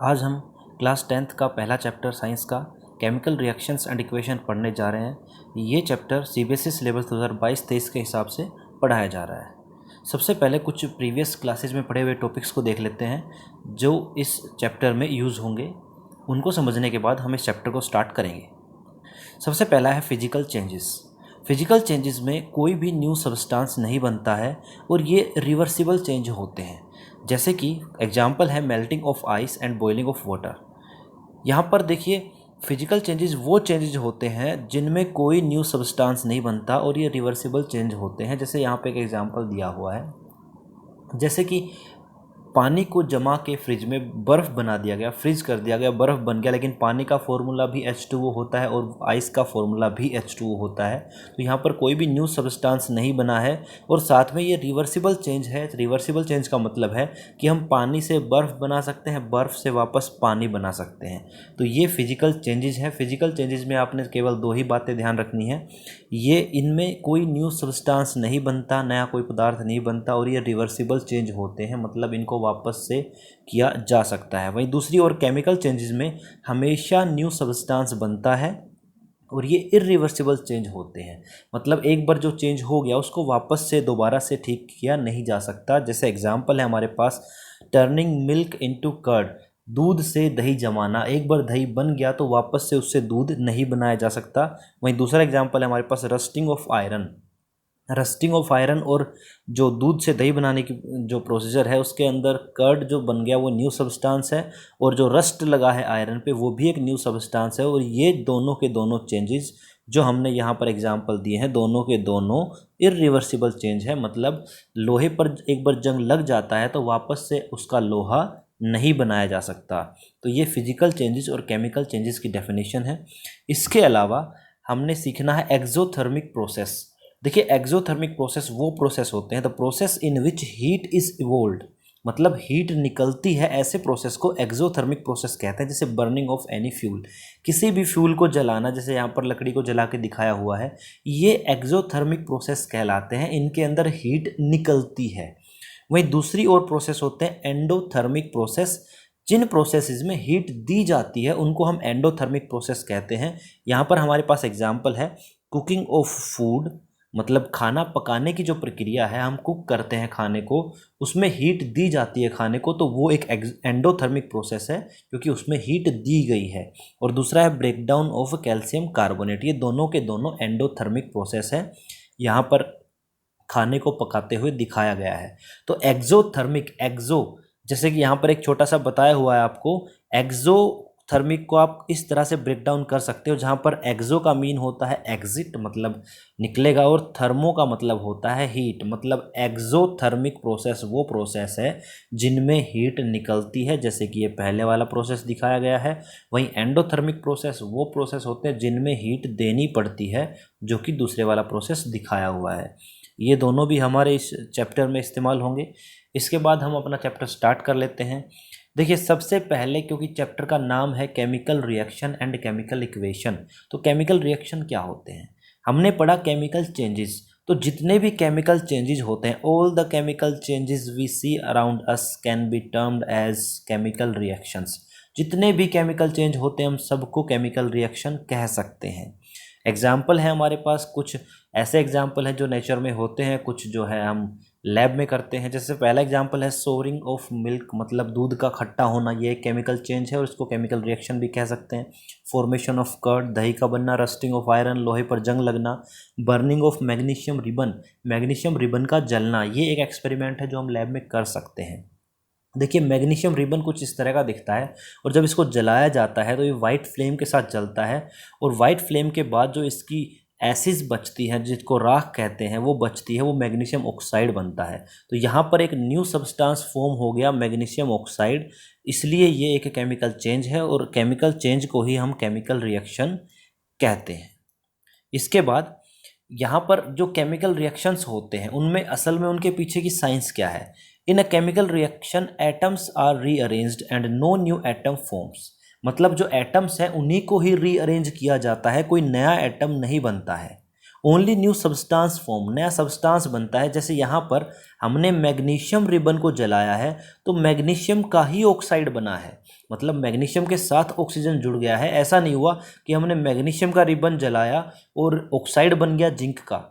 आज हम class 10th का पहला चैप्टर साइंस का केमिकल रिएक्शंस एंड इक्वेशन पढ़ने जा रहे हैं। ये चैप्टर सीबीएसई सिलेबस 2022-23 के हिसाब से पढ़ाया जा रहा है। सबसे पहले कुछ प्रीवियस क्लासेज में पढ़े हुए टॉपिक्स को देख लेते हैं जो इस चैप्टर में यूज़ होंगे। उनको समझने के बाद हम इस चैप्टर को स्टार्ट करेंगे। सबसे पहला है फिजिकल चेंजेस। फिजिकल चेंजेस में कोई भी न्यू सब्सटेंस नहीं बनता है और ये रिवर्सिबल चेंज होते हैं। जैसे कि एग्जांपल है melting of ice and boiling of water. यहाँ पर देखिए फिजिकल चेंजेस वो चेंजेस होते हैं जिनमें कोई न्यू सब्सटेंस नहीं बनता और ये रिवर्सिबल चेंज होते हैं। जैसे यहाँ पे एक एग्जांपल दिया हुआ है, जैसे कि पानी को जमा के फ्रिज में बर्फ़ बना दिया गया, फ्रीज कर दिया गया, बर्फ़ बन गया, लेकिन पानी का फॉर्मूला भी H2O होता है और आइस का फॉर्मूला भी H2O होता है। तो यहाँ पर कोई भी न्यू सब्सटेंस नहीं बना है और साथ में ये रिवर्सिबल चेंज है। रिवर्सिबल चेंज का मतलब है कि हम पानी से बर्फ़ बना सकते हैं, बर्फ़ से वापस पानी बना सकते हैं। तो ये फिजिकल चेंजेस हैं। फिजिकल चेंजेस में आपने केवल दो ही बातें ध्यान रखनी है, ये इनमें कोई न्यू सब्सटेंस नहीं बनता, नया कोई पदार्थ नहीं बनता और ये रिवर्सिबल चेंज होते हैं, मतलब इनको वापस से किया जा सकता है। वहीं दूसरी ओर केमिकल चेंजेस में हमेशा न्यू सब्सटेंस बनता है और ये इरिवर्सिबल चेंज होते हैं, मतलब एक बार जो चेंज हो गया उसको वापस से दोबारा से ठीक किया नहीं जा सकता। जैसे एग्जांपल है हमारे पास टर्निंग मिल्क इनटू कर्ड, दूध से दही जमाना। एक बार दही बन गया तो वापस से उससे दूध नहीं बनाया जा सकता। वहीं दूसरा एग्जांपल है हमारे पास rusting of iron. Rusting of iron और जो दूध से दही बनाने की जो प्रोसीजर है उसके अंदर कर्ड जो बन गया वो न्यू सब्सटेंस है और जो रस्ट लगा है आयरन पे वो भी एक न्यू सब्सटेंस है। और ये दोनों के दोनों चेंजेस जो हमने यहाँ पर एग्जांपल दिए हैं दोनों के दोनों इरिवर्सिबल चेंज है, मतलब लोहे पर एक बार जंग लग जाता है तो वापस से उसका लोहा नहीं बनाया जा सकता। तो ये फिजिकल चेंजेस और केमिकल चेंजेस की डेफिनेशन है। इसके अलावा हमने सीखना है एक्सोथर्मिक प्रोसेस। देखिए एक्सोथर्मिक प्रोसेस वो प्रोसेस होते हैं the process in which heat is evolved, मतलब हीट निकलती है, ऐसे प्रोसेस को एक्सोथर्मिक प्रोसेस कहते हैं। जैसे बर्निंग ऑफ एनी फ्यूल, किसी भी फ्यूल को जलाना, जैसे यहाँ पर लकड़ी को जला के दिखाया हुआ है, ये एक्सोथर्मिक प्रोसेस कहलाते हैं, इनके अंदर हीट निकलती है। वहीं दूसरी ओर प्रोसेस होते हैं एंडोथर्मिक प्रोसेस, जिन प्रोसेसेस में हीट दी जाती है उनको हम एंडोथर्मिक प्रोसेस कहते हैं। यहाँ पर हमारे पास एग्जाम्पल है कुकिंग ऑफ फूड, मतलब खाना पकाने की जो प्रक्रिया है, हम कुक करते हैं खाने को, उसमें हीट दी जाती है खाने को, तो वो एक एंडोथर्मिक प्रोसेस है क्योंकि उसमें हीट दी गई है। और दूसरा है ब्रेकडाउन ऑफ कैल्शियम कार्बोनेट, ये दोनों के दोनों एंडोथर्मिक प्रोसेस है, यहाँ पर खाने को पकाते हुए दिखाया गया है। तो एक्सोथर्मिक, एक्सो जैसे कि यहाँ पर एक छोटा सा बताया हुआ है आपको, एक्सोथर्मिक को आप इस तरह से ब्रेक डाउन कर सकते हो, जहाँ पर एक्सो का मीन होता है एग्जिट, मतलब निकलेगा, और थर्मो का मतलब होता है हीट, मतलब एक्सोथर्मिक प्रोसेस वो प्रोसेस है जिनमें हीट निकलती है, जैसे कि ये पहले वाला प्रोसेस दिखाया गया है। वहीं एंडोथर्मिक प्रोसेस वो प्रोसेस होते हैं जिनमें हीट देनी पड़ती है, जो कि दूसरे वाला प्रोसेस दिखाया हुआ है। ये दोनों भी हमारे इस चैप्टर में इस्तेमाल होंगे। इसके बाद हम अपना चैप्टर स्टार्ट कर लेते हैं। देखिए सबसे पहले, क्योंकि चैप्टर का नाम है chemical reaction and chemical equation, तो केमिकल रिएक्शन क्या होते हैं हमने पढ़ा, केमिकल चेंजेस। तो जितने भी केमिकल चेंजेस होते हैं, all the chemical changes we see around us can be termed as chemical reactions. जितने भी केमिकल चेंज होते हैं हम सबको केमिकल रिएक्शन कह सकते हैं। एग्जाम्पल है हमारे पास, कुछ ऐसे एग्जाम्पल हैं जो नेचर में होते हैं, कुछ जो है हम लैब में करते हैं। जैसे पहला एग्जाम्पल है सोरिंग ऑफ मिल्क, मतलब दूध का खट्टा होना, ये एक केमिकल चेंज है और इसको केमिकल रिएक्शन भी कह सकते हैं। फॉर्मेशन ऑफ कर्ड, दही का बनना। रस्टिंग ऑफ आयरन, लोहे पर जंग लगना। Burning of magnesium ribbon, magnesium ribbon का जलना, ये एक एक्सपेरिमेंट है जो हम लैब में कर सकते हैं। देखिए मैग्नीशियम रिबन कुछ इस तरह का दिखता है और जब इसको जलाया जाता है तो ये वाइट फ्लेम के साथ जलता है और वाइट फ्लेम के बाद जो इसकी एसिड्स बचती हैं, जिसको राख कहते हैं, वो बचती है, वो मैग्नीशियम ऑक्साइड बनता है। तो यहाँ पर एक न्यू सब्सटेंस फॉर्म हो गया, मैग्नीशियम ऑक्साइड, इसलिए ये एक केमिकल चेंज है और केमिकल चेंज को ही हम केमिकल रिएक्शन कहते हैं। इसके बाद यहाँ पर जो केमिकल रिएक्शंस होते हैं उनमें असल में उनके पीछे की साइंस क्या है। In a chemical reaction atoms are rearranged and no new atom forms, मतलब जो एटम्स हैं उन्हीं को ही रीअरेंज किया जाता है, कोई नया एटम नहीं बनता है। ओनली न्यू सब्सटेंस फॉर्म, नया सब्सटेंस बनता है। जैसे यहाँ पर हमने मैग्नीशियम रिबन को जलाया है तो मैग्नीशियम का ही ऑक्साइड बना है, मतलब मैग्नीशियम के साथ ऑक्सीजन जुड़ गया है। ऐसा नहीं हुआ कि हमने मैग्नीशियम का रिबन जलाया और ऑक्साइड बन गया जिंक का,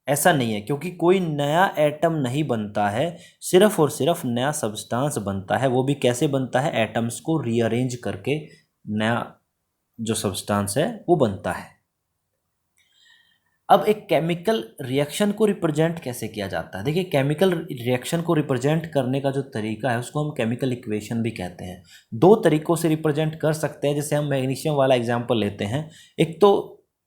ऐसा नहीं है, क्योंकि कोई नया एटम नहीं बनता है, सिर्फ और सिर्फ नया सब्सटेंस बनता है। वो भी कैसे बनता है, एटम्स को रीअरेंज करके नया जो सब्सटेंस है वो बनता है। अब एक केमिकल रिएक्शन को रिप्रेजेंट कैसे किया जाता है, देखिए केमिकल रिएक्शन को रिप्रेजेंट करने का जो तरीका है उसको हम केमिकल इक्वेशन भी कहते हैं। दो तरीकों से रिप्रेजेंट कर सकते हैं। जैसे हम मैग्नीशियम वाला एग्जांपल लेते हैं, एक तो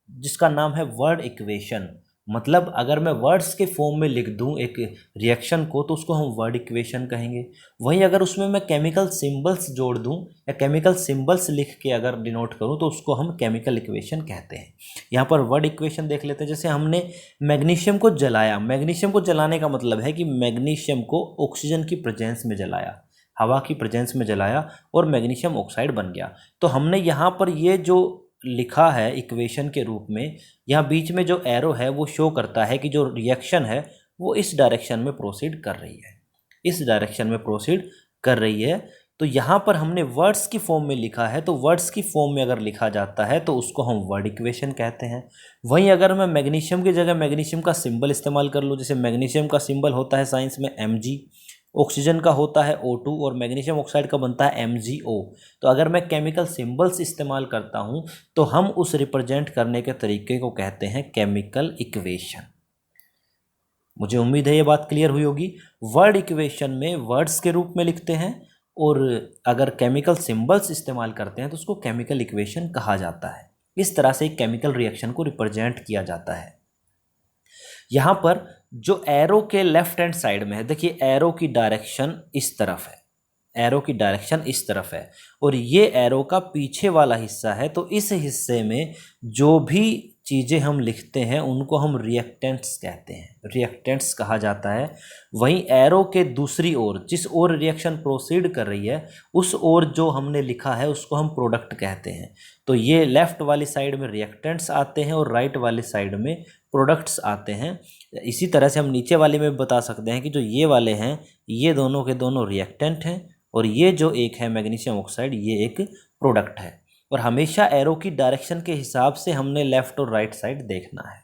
जिसका नाम है वर्ड इक्वेशन, मतलब अगर मैं वर्ड्स के फॉर्म में लिख दूं एक रिएक्शन को तो उसको हम वर्ड इक्वेशन कहेंगे। वहीं अगर उसमें मैं केमिकल सिंबल्स जोड़ दूं या केमिकल सिंबल्स लिख के अगर डिनोट करूं तो उसको हम केमिकल इक्वेशन कहते हैं। यहाँ पर वर्ड इक्वेशन देख लेते हैं। जैसे हमने मैग्नीशियम को जलाया, मैग्नीशियम को जलाने का मतलब है कि मैग्नीशियम को ऑक्सीजन की प्रेजेंस में जलाया, हवा की प्रेजेंस में जलाया और मैग्नीशियम ऑक्साइड बन गया। तो हमने यहाँ पर ये जो लिखा है इक्वेशन के रूप में, यहाँ बीच में जो एरो है वो शो करता है कि जो रिएक्शन है वो इस डायरेक्शन में प्रोसीड कर रही है, इस डायरेक्शन में प्रोसीड कर रही है। तो यहाँ पर हमने वर्ड्स की फॉर्म में लिखा है, तो वर्ड्स की फॉर्म में अगर लिखा जाता है तो उसको हम वर्ड इक्वेशन कहते हैं। वहीं अगर मैं मैग्नीशियम की जगह मैग्नीशियम का सिंबल इस्तेमाल कर लूँ, जैसे मैग्नीशियम का सिंबल होता है साइंस में Mg, ऑक्सीजन का होता है O2 और मैग्नीशियम ऑक्साइड का बनता है MgO। तो अगर मैं केमिकल सिंबल्स इस्तेमाल करता हूँ तो हम उस रिप्रेजेंट करने के तरीके को कहते हैं केमिकल इक्वेशन। मुझे उम्मीद है ये बात क्लियर हुई होगी। वर्ड इक्वेशन में वर्ड्स के रूप में लिखते हैं और अगर केमिकल सिंबल्स इस्तेमाल करते हैं तो उसको केमिकल इक्वेशन कहा जाता है। इस तरह से एक केमिकल रिएक्शन को रिप्रेजेंट किया जाता है। यहाँ पर जो एरो के लेफ्ट हैंड साइड में है, देखिए एरो की डायरेक्शन इस तरफ है, एरो की डायरेक्शन इस तरफ है और ये एरो का पीछे वाला हिस्सा है। तो इस हिस्से में जो भी चीज़ें हम लिखते हैं उनको हम रिएक्टेंट्स कहते हैं, रिएक्टेंट्स कहा जाता है। वहीं एरो के दूसरी ओर जिस ओर रिएक्शन प्रोसीड कर रही है उस ओर जो हमने लिखा है उसको हम प्रोडक्ट कहते हैं। तो ये लेफ्ट वाली साइड में रिएक्टेंट्स आते हैं और राइट वाली साइड में प्रोडक्ट्स आते हैं। इसी तरह से हम नीचे वाले में बता सकते हैं कि जो ये वाले हैं ये दोनों के दोनों रिएक्टेंट हैं और ये जो एक है मैग्नीशियम ऑक्साइड ये एक प्रोडक्ट है। और हमेशा एरो की डायरेक्शन के हिसाब से हमने लेफ़्ट और राइट साइड देखना है।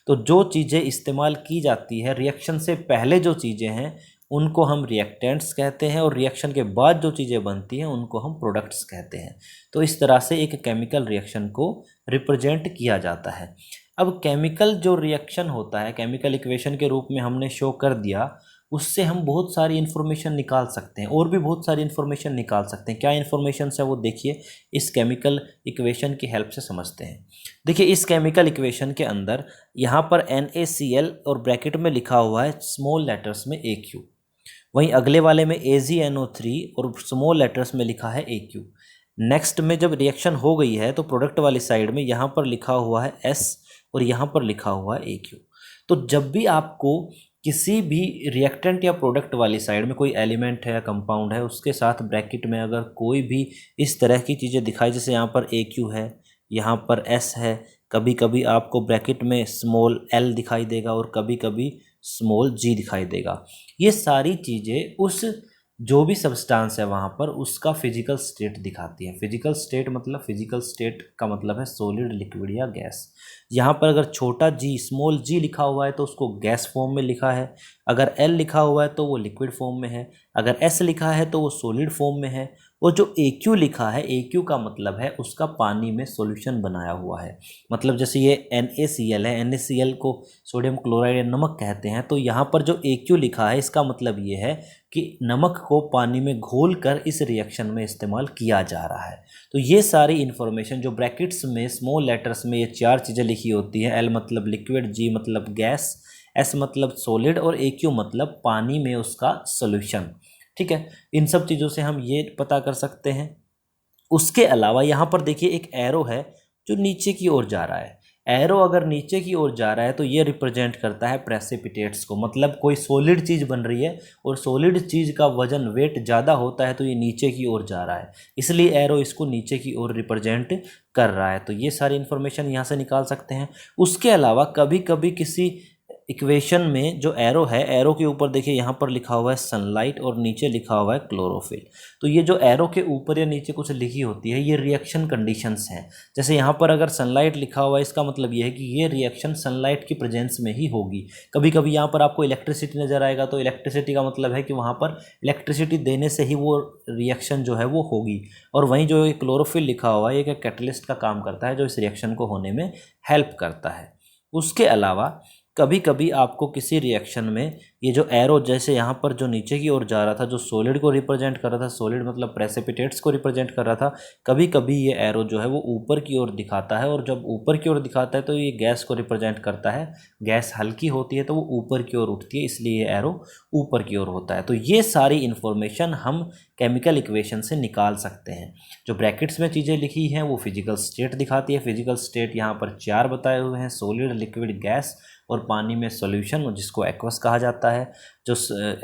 तो जो चीज़ें इस्तेमाल की जाती है रिएक्शन से पहले जो चीज़ें हैं उनको हम रिएक्टेंट्स कहते हैं और रिएक्शन के बाद जो चीज़ें बनती हैं उनको हम प्रोडक्ट्स कहते हैं। तो इस तरह से एक केमिकल रिएक्शन को रिप्रेजेंट किया जाता है। अब केमिकल जो रिएक्शन होता है केमिकल इक्वेशन के रूप में हमने शो कर दिया, उससे हम बहुत सारी इन्फॉर्मेशन निकाल सकते हैं और भी बहुत सारी इन्फॉर्मेशन निकाल सकते हैं। क्या इन्फॉर्मेशन है वो देखिए इस केमिकल इक्वेशन की हेल्प से समझते हैं। देखिए इस केमिकल इक्वेशन के अंदर यहाँ पर NaCl और ब्रैकेट में लिखा हुआ है स्मॉल लेटर्स में AQ, वहीं अगले वाले में AgNO3 और स्मॉल लेटर्स में लिखा है AQ। नेक्स्ट में जब रिएक्शन हो गई है तो प्रोडक्ट वाली साइड में यहाँ पर लिखा हुआ है S और यहाँ पर लिखा हुआ है AQ। तो जब भी आपको किसी भी रिएक्टेंट या प्रोडक्ट वाली साइड में कोई एलिमेंट है या कंपाउंड है उसके साथ ब्रैकेट में अगर कोई भी इस तरह की चीज़ें दिखाई, जैसे यहाँ पर AQ है, यहाँ पर S है, कभी कभी आपको ब्रैकेट में स्मॉल l दिखाई देगा और कभी कभी स्मॉल g दिखाई देगा, ये सारी चीज़ें उस जो भी सब्सटेंस है वहाँ पर उसका फिजिकल स्टेट दिखाती है। फिजिकल स्टेट मतलब फिजिकल स्टेट का मतलब है सॉलिड, लिक्विड या गैस। यहाँ पर अगर छोटा g स्मॉल g लिखा हुआ है तो उसको गैस फॉर्म में लिखा है, अगर L लिखा हुआ है तो वो लिक्विड फॉर्म में है, अगर S लिखा है तो वो सॉलिड फॉर्म में है, और जो AQ लिखा है AQ का मतलब है उसका पानी में सॉल्यूशन बनाया हुआ है। मतलब जैसे ये NaCl है, NaCl को सोडियम क्लोराइड या नमक कहते हैं, तो यहाँ पर जो AQ लिखा है इसका मतलब ये है कि नमक को पानी में घोल कर इस रिएक्शन में इस्तेमाल किया जा रहा है। तो ये सारी इन्फॉर्मेशन जो ब्रैकेट्स में स्मॉल लेटर्स में ये चार चीज़ें लिखी होती हैं, L मतलब लिक्विड, G मतलब गैस, S मतलब सॉलिड और AQ मतलब पानी में उसका सॉल्यूशन। ठीक है, इन सब चीज़ों से हम ये पता कर सकते हैं। उसके अलावा यहाँ पर देखिए एक एरो है जो नीचे की ओर जा रहा है। एरो अगर नीचे की ओर जा रहा है तो ये रिप्रेजेंट करता है प्रेसिपिटेट्स को, मतलब कोई सॉलिड चीज़ बन रही है और सॉलिड चीज़ का वजन वेट ज़्यादा होता है तो ये नीचे की ओर जा रहा है, इसलिए एरो इसको नीचे की ओर रिप्रेजेंट कर रहा है। तो ये सारी इन्फॉर्मेशन यहाँ से निकाल सकते हैं। उसके अलावा कभी कभी किसी इक्वेशन में जो एरो है, एरो के ऊपर देखिए यहाँ पर लिखा हुआ है सनलाइट और नीचे लिखा हुआ है क्लोरोफिल। तो ये जो एरो के ऊपर या नीचे कुछ लिखी होती है ये रिएक्शन कंडीशंस हैं। जैसे यहाँ पर अगर सनलाइट लिखा हुआ है इसका मतलब ये है कि ये रिएक्शन सनलाइट की प्रेजेंस में ही होगी। कभी कभी यहाँ पर आपको इलेक्ट्रिसिटी नज़र आएगा तो इलेक्ट्रिसिटी का मतलब है कि वहाँ पर इलेक्ट्रिसिटी देने से ही वो रिएक्शन जो है वो होगी। और वहीं जो ये क्लोरोफिल लिखा हुआ है ये कैटलिस्ट का काम करता है जो इस रिएक्शन को होने में हेल्प करता है। उसके अलावा कभी कभी आपको किसी रिएक्शन में ये जो एरो जैसे यहाँ पर जो नीचे की ओर जा रहा था जो सॉलिड को रिप्रेजेंट कर रहा था, सॉलिड मतलब प्रेसिपिटेट्स को रिप्रेजेंट कर रहा था, कभी कभी ये एरो जो है वो ऊपर की ओर दिखाता है और जब ऊपर की ओर दिखाता है तो ये गैस को रिप्रेजेंट करता है। गैस हल्की होती है तो वो ऊपर की ओर उठती है, इसलिए ये एरो ऊपर की ओर होता है। तो ये सारी इन्फॉर्मेशन हम केमिकल इक्वेशन से निकाल सकते हैं। जो ब्रैकेट्स में चीज़ें लिखी हैं वो फिजिकल स्टेट दिखाती है। फिजिकल स्टेट यहाँ पर 4 बताए हुए हैं, सॉलिड, लिक्विड, गैस और पानी में सॉल्यूशन जिसको एक्वस कहा जाता है। जो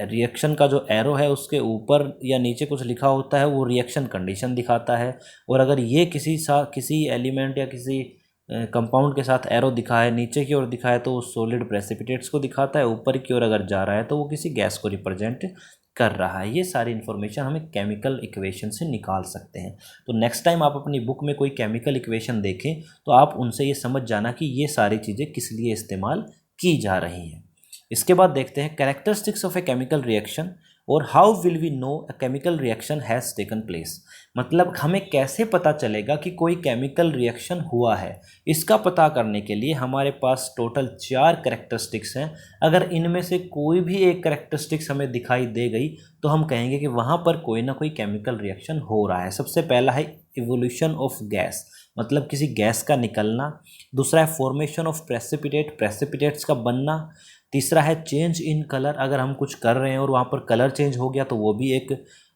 रिएक्शन का जो एरो है उसके ऊपर या नीचे कुछ लिखा होता है वो रिएक्शन कंडीशन दिखाता है। और अगर ये किसी एलिमेंट या किसी कंपाउंड के साथ एरो दिखा है, नीचे की ओर दिखा है तो वो सॉलिड प्रेसिपिटेट्स को दिखाता है, ऊपर की ओर अगर जा रहा है तो वो किसी गैस को रिप्रेजेंट कर रहा है। ये सारी इन्फॉर्मेशन हमें केमिकल इक्वेशन से निकाल सकते हैं। तो नेक्स्ट टाइम आप अपनी बुक में कोई केमिकल इक्वेशन देखें तो आप उनसे ये समझ जाना कि ये सारी चीज़ें किस लिए इस्तेमाल की जा रही हैं। इसके बाद देखते हैं characteristics of a chemical reaction और how will we know a chemical reaction has taken place. मतलब हमें कैसे पता चलेगा कि कोई केमिकल रिएक्शन हुआ है। इसका पता करने के लिए हमारे पास टोटल 4 कैरेक्टरिस्टिक्स हैं। अगर इनमें से कोई भी एक कैरेक्टरिस्टिक्स हमें दिखाई दे गई तो हम कहेंगे कि वहाँ पर कोई ना कोई केमिकल रिएक्शन हो रहा है। सबसे पहला है इवोल्यूशन ऑफ गैस, मतलब किसी गैस का निकलना। दूसरा है फॉर्मेशन ऑफ प्रेसिपिटेट, प्रेसिपिटेट्स का बनना। तीसरा है चेंज इन कलर, अगर हम कुछ कर रहे हैं और वहाँ पर कलर चेंज हो गया तो वो भी एक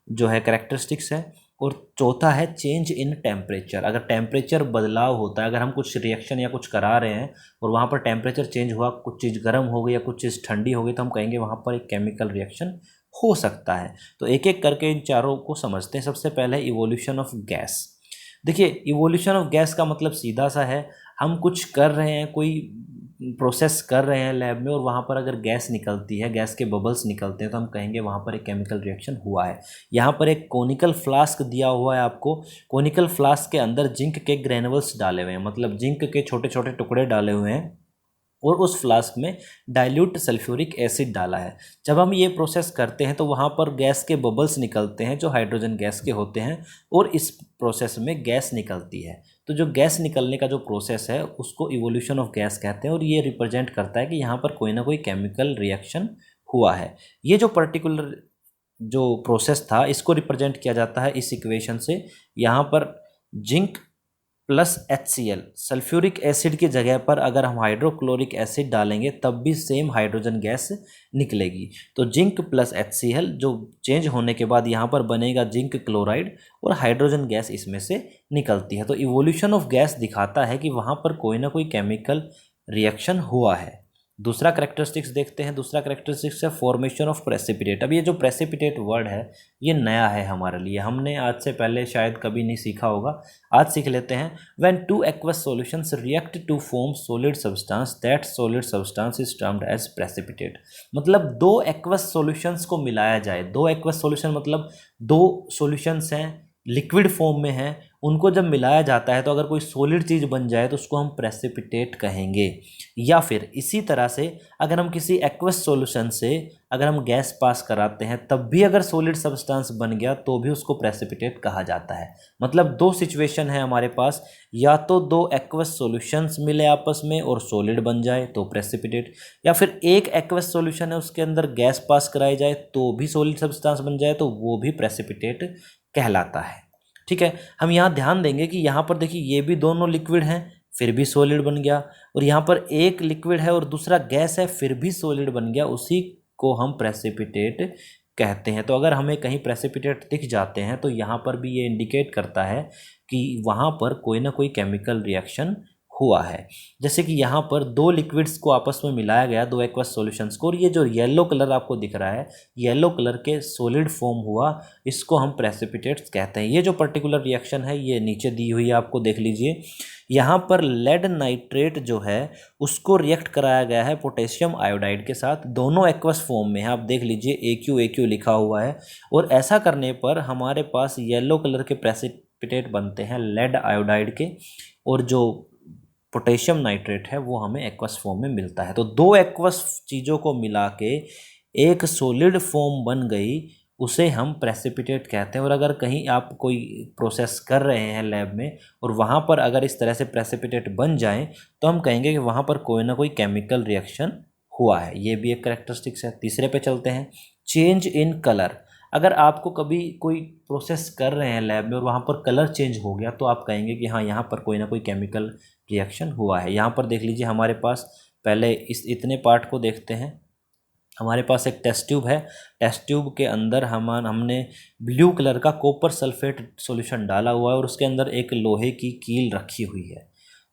जो है कैरेक्टरिस्टिक्स है। और चौथा है चेंज इन टेम्परेचर, अगर टेम्परेचर बदलाव होता है, अगर हम कुछ रिएक्शन या कुछ करा रहे हैं और वहाँ पर टेम्परेचर चेंज हुआ, कुछ चीज़ गर्म हो गई या कुछ चीज़ ठंडी हो गई तो हम कहेंगे वहाँ पर एक केमिकल रिएक्शन हो सकता है। तो एक एक करके इन चारों को समझते हैं। सबसे पहले इवोल्यूशन ऑफ गैस। देखिए इवोल्यूशन ऑफ गैस का मतलब सीधा सा है, हम कुछ कर रहे हैं, कोई प्रोसेस कर रहे हैं लैब में और वहाँ पर अगर गैस निकलती है, गैस के बबल्स निकलते हैं तो हम कहेंगे वहाँ पर एक केमिकल रिएक्शन हुआ है। यहाँ पर एक कोनिकल फ्लास्क दिया हुआ है आपको। कोनिकल फ्लास्क के अंदर जिंक के ग्रेनुअल्स डाले हुए हैं, मतलब जिंक के छोटे छोटे टुकड़े डाले हुए हैं और उस फ्लास्क में डाइल्यूट सल्फ्यूरिक एसिड डाला है। जब हम ये प्रोसेस करते हैं तो वहाँ पर गैस के बबल्स निकलते हैं जो हाइड्रोजन गैस के होते हैं और इस प्रोसेस में गैस निकलती है। तो जो गैस निकलने का जो प्रोसेस है उसको इवोल्यूशन ऑफ गैस कहते हैं और ये रिप्रेजेंट करता है कि यहाँ पर कोई ना कोई केमिकल रिएक्शन हुआ है। ये जो पर्टिकुलर जो प्रोसेस था इसको रिप्रेजेंट किया जाता है इस इक्वेशन से। यहाँ पर zinc plus HCl, sulphuric acid की जगह पर अगर हम हाइड्रोक्लोरिक एसिड डालेंगे तब भी सेम हाइड्रोजन गैस निकलेगी। तो जिंक प्लस HCl जो चेंज होने के बाद यहाँ पर बनेगा जिंक क्लोराइड और हाइड्रोजन गैस इसमें से निकलती है। तो इवोल्यूशन ऑफ गैस दिखाता है कि वहाँ पर कोई ना कोई केमिकल रिएक्शन हुआ है। दूसरा करेक्टरिस्टिक्स देखते हैं। दूसरा करेक्टरिस्टिक्स है फॉर्मेशन ऑफ प्रेसिपिटेट। अब ये जो प्रेसिपिटेट वर्ड है ये नया है हमारे लिए, हमने आज से पहले शायद कभी नहीं सीखा होगा, आज सीख लेते हैं। When two aqueous solutions react to form solid substance that solid substance is termed as precipitate. मतलब दो एक्वस सॉल्यूशंस को मिलाया जाए, दो एक्वस सॉल्यूशन मतलब दो सॉल्यूशंस हैं लिक्विड फॉर्म में हैं, उनको जब मिलाया जाता है तो अगर कोई सॉलिड चीज़ बन जाए तो उसको हम प्रेसिपिटेट कहेंगे। या फिर इसी तरह से अगर हम किसी एक्वस सॉल्यूशन से अगर हम गैस पास कराते हैं तब भी अगर सॉलिड सब्सटेंस बन गया तो भी उसको प्रेसिपिटेट कहा जाता है। मतलब दो सिचुएशन है हमारे पास, या तो दो एक्वस सॉल्यूशंस मिले आपस में और सॉलिड बन जाए तो प्रेसिपिटेट, या फिर एक एक्वस सॉल्यूशन है उसके अंदर गैस पास कराई जाए तो भी सॉलिड सब्सटेंस बन जाए तो वो भी प्रेसिपिटेट कहलाता है। ठीक है, हम यहाँ ध्यान देंगे कि यहाँ पर देखिए ये भी दोनों लिक्विड हैं फिर भी सॉलिड बन गया, और यहाँ पर एक लिक्विड है और दूसरा गैस है फिर भी सॉलिड बन गया, उसी को हम प्रेसिपिटेट कहते हैं। तो अगर हमें कहीं प्रेसिपिटेट दिख जाते हैं तो यहाँ पर भी ये इंडिकेट करता है कि वहाँ पर कोई ना कोई केमिकल रिएक्शन हुआ है। जैसे कि यहाँ पर दो लिक्विड्स को आपस में मिलाया गया, दो एक्वस सॉल्यूशंस को, और ये जो येलो कलर आपको दिख रहा है, येलो कलर के सॉलिड फॉर्म हुआ, इसको हम प्रेसिपिटेट्स कहते हैं। ये जो पर्टिकुलर रिएक्शन है ये नीचे दी हुई है, आपको देख लीजिए। यहाँ पर लेड नाइट्रेट जो है उसको रिएक्ट कराया गया है पोटेशियम आयोडाइड के साथ, दोनों एक्वस फॉर्म में है, आप देख लीजिए AQ लिखा हुआ है। और ऐसा करने पर हमारे पास येलो कलर के प्रेसिपिटेट बनते हैं लेड आयोडाइड के, और जो पोटेशियम नाइट्रेट है वो हमें एक्वस फॉर्म में मिलता है। तो दो एक्वस चीज़ों को मिला के एक सॉलिड फॉर्म बन गई, उसे हम प्रेसिपिटेट कहते हैं। और अगर कहीं आप कोई प्रोसेस कर रहे हैं लैब में और वहाँ पर अगर इस तरह से प्रेसिपिटेट बन जाएं तो हम कहेंगे कि वहाँ पर कोई ना कोई केमिकल रिएक्शन हुआ है। ये भी एक कैरेक्टरिस्टिक्स है। तीसरे पे चलते हैं, चेंज इन कलर। अगर आपको कभी कोई प्रोसेस कर रहे हैं लैब में और वहाँ पर कलर चेंज हो गया तो आप कहेंगे कि हाँ यहाँ पर कोई ना कोई केमिकल रिएक्शन हुआ है। यहाँ पर देख लीजिए, हमारे पास पहले इस इतने पार्ट को देखते हैं। हमारे पास एक टेस्ट ट्यूब है, टेस्ट ट्यूब के अंदर हमने ब्लू कलर का कॉपर सल्फेट सॉल्यूशन डाला हुआ है और उसके अंदर एक लोहे की कील रखी हुई है।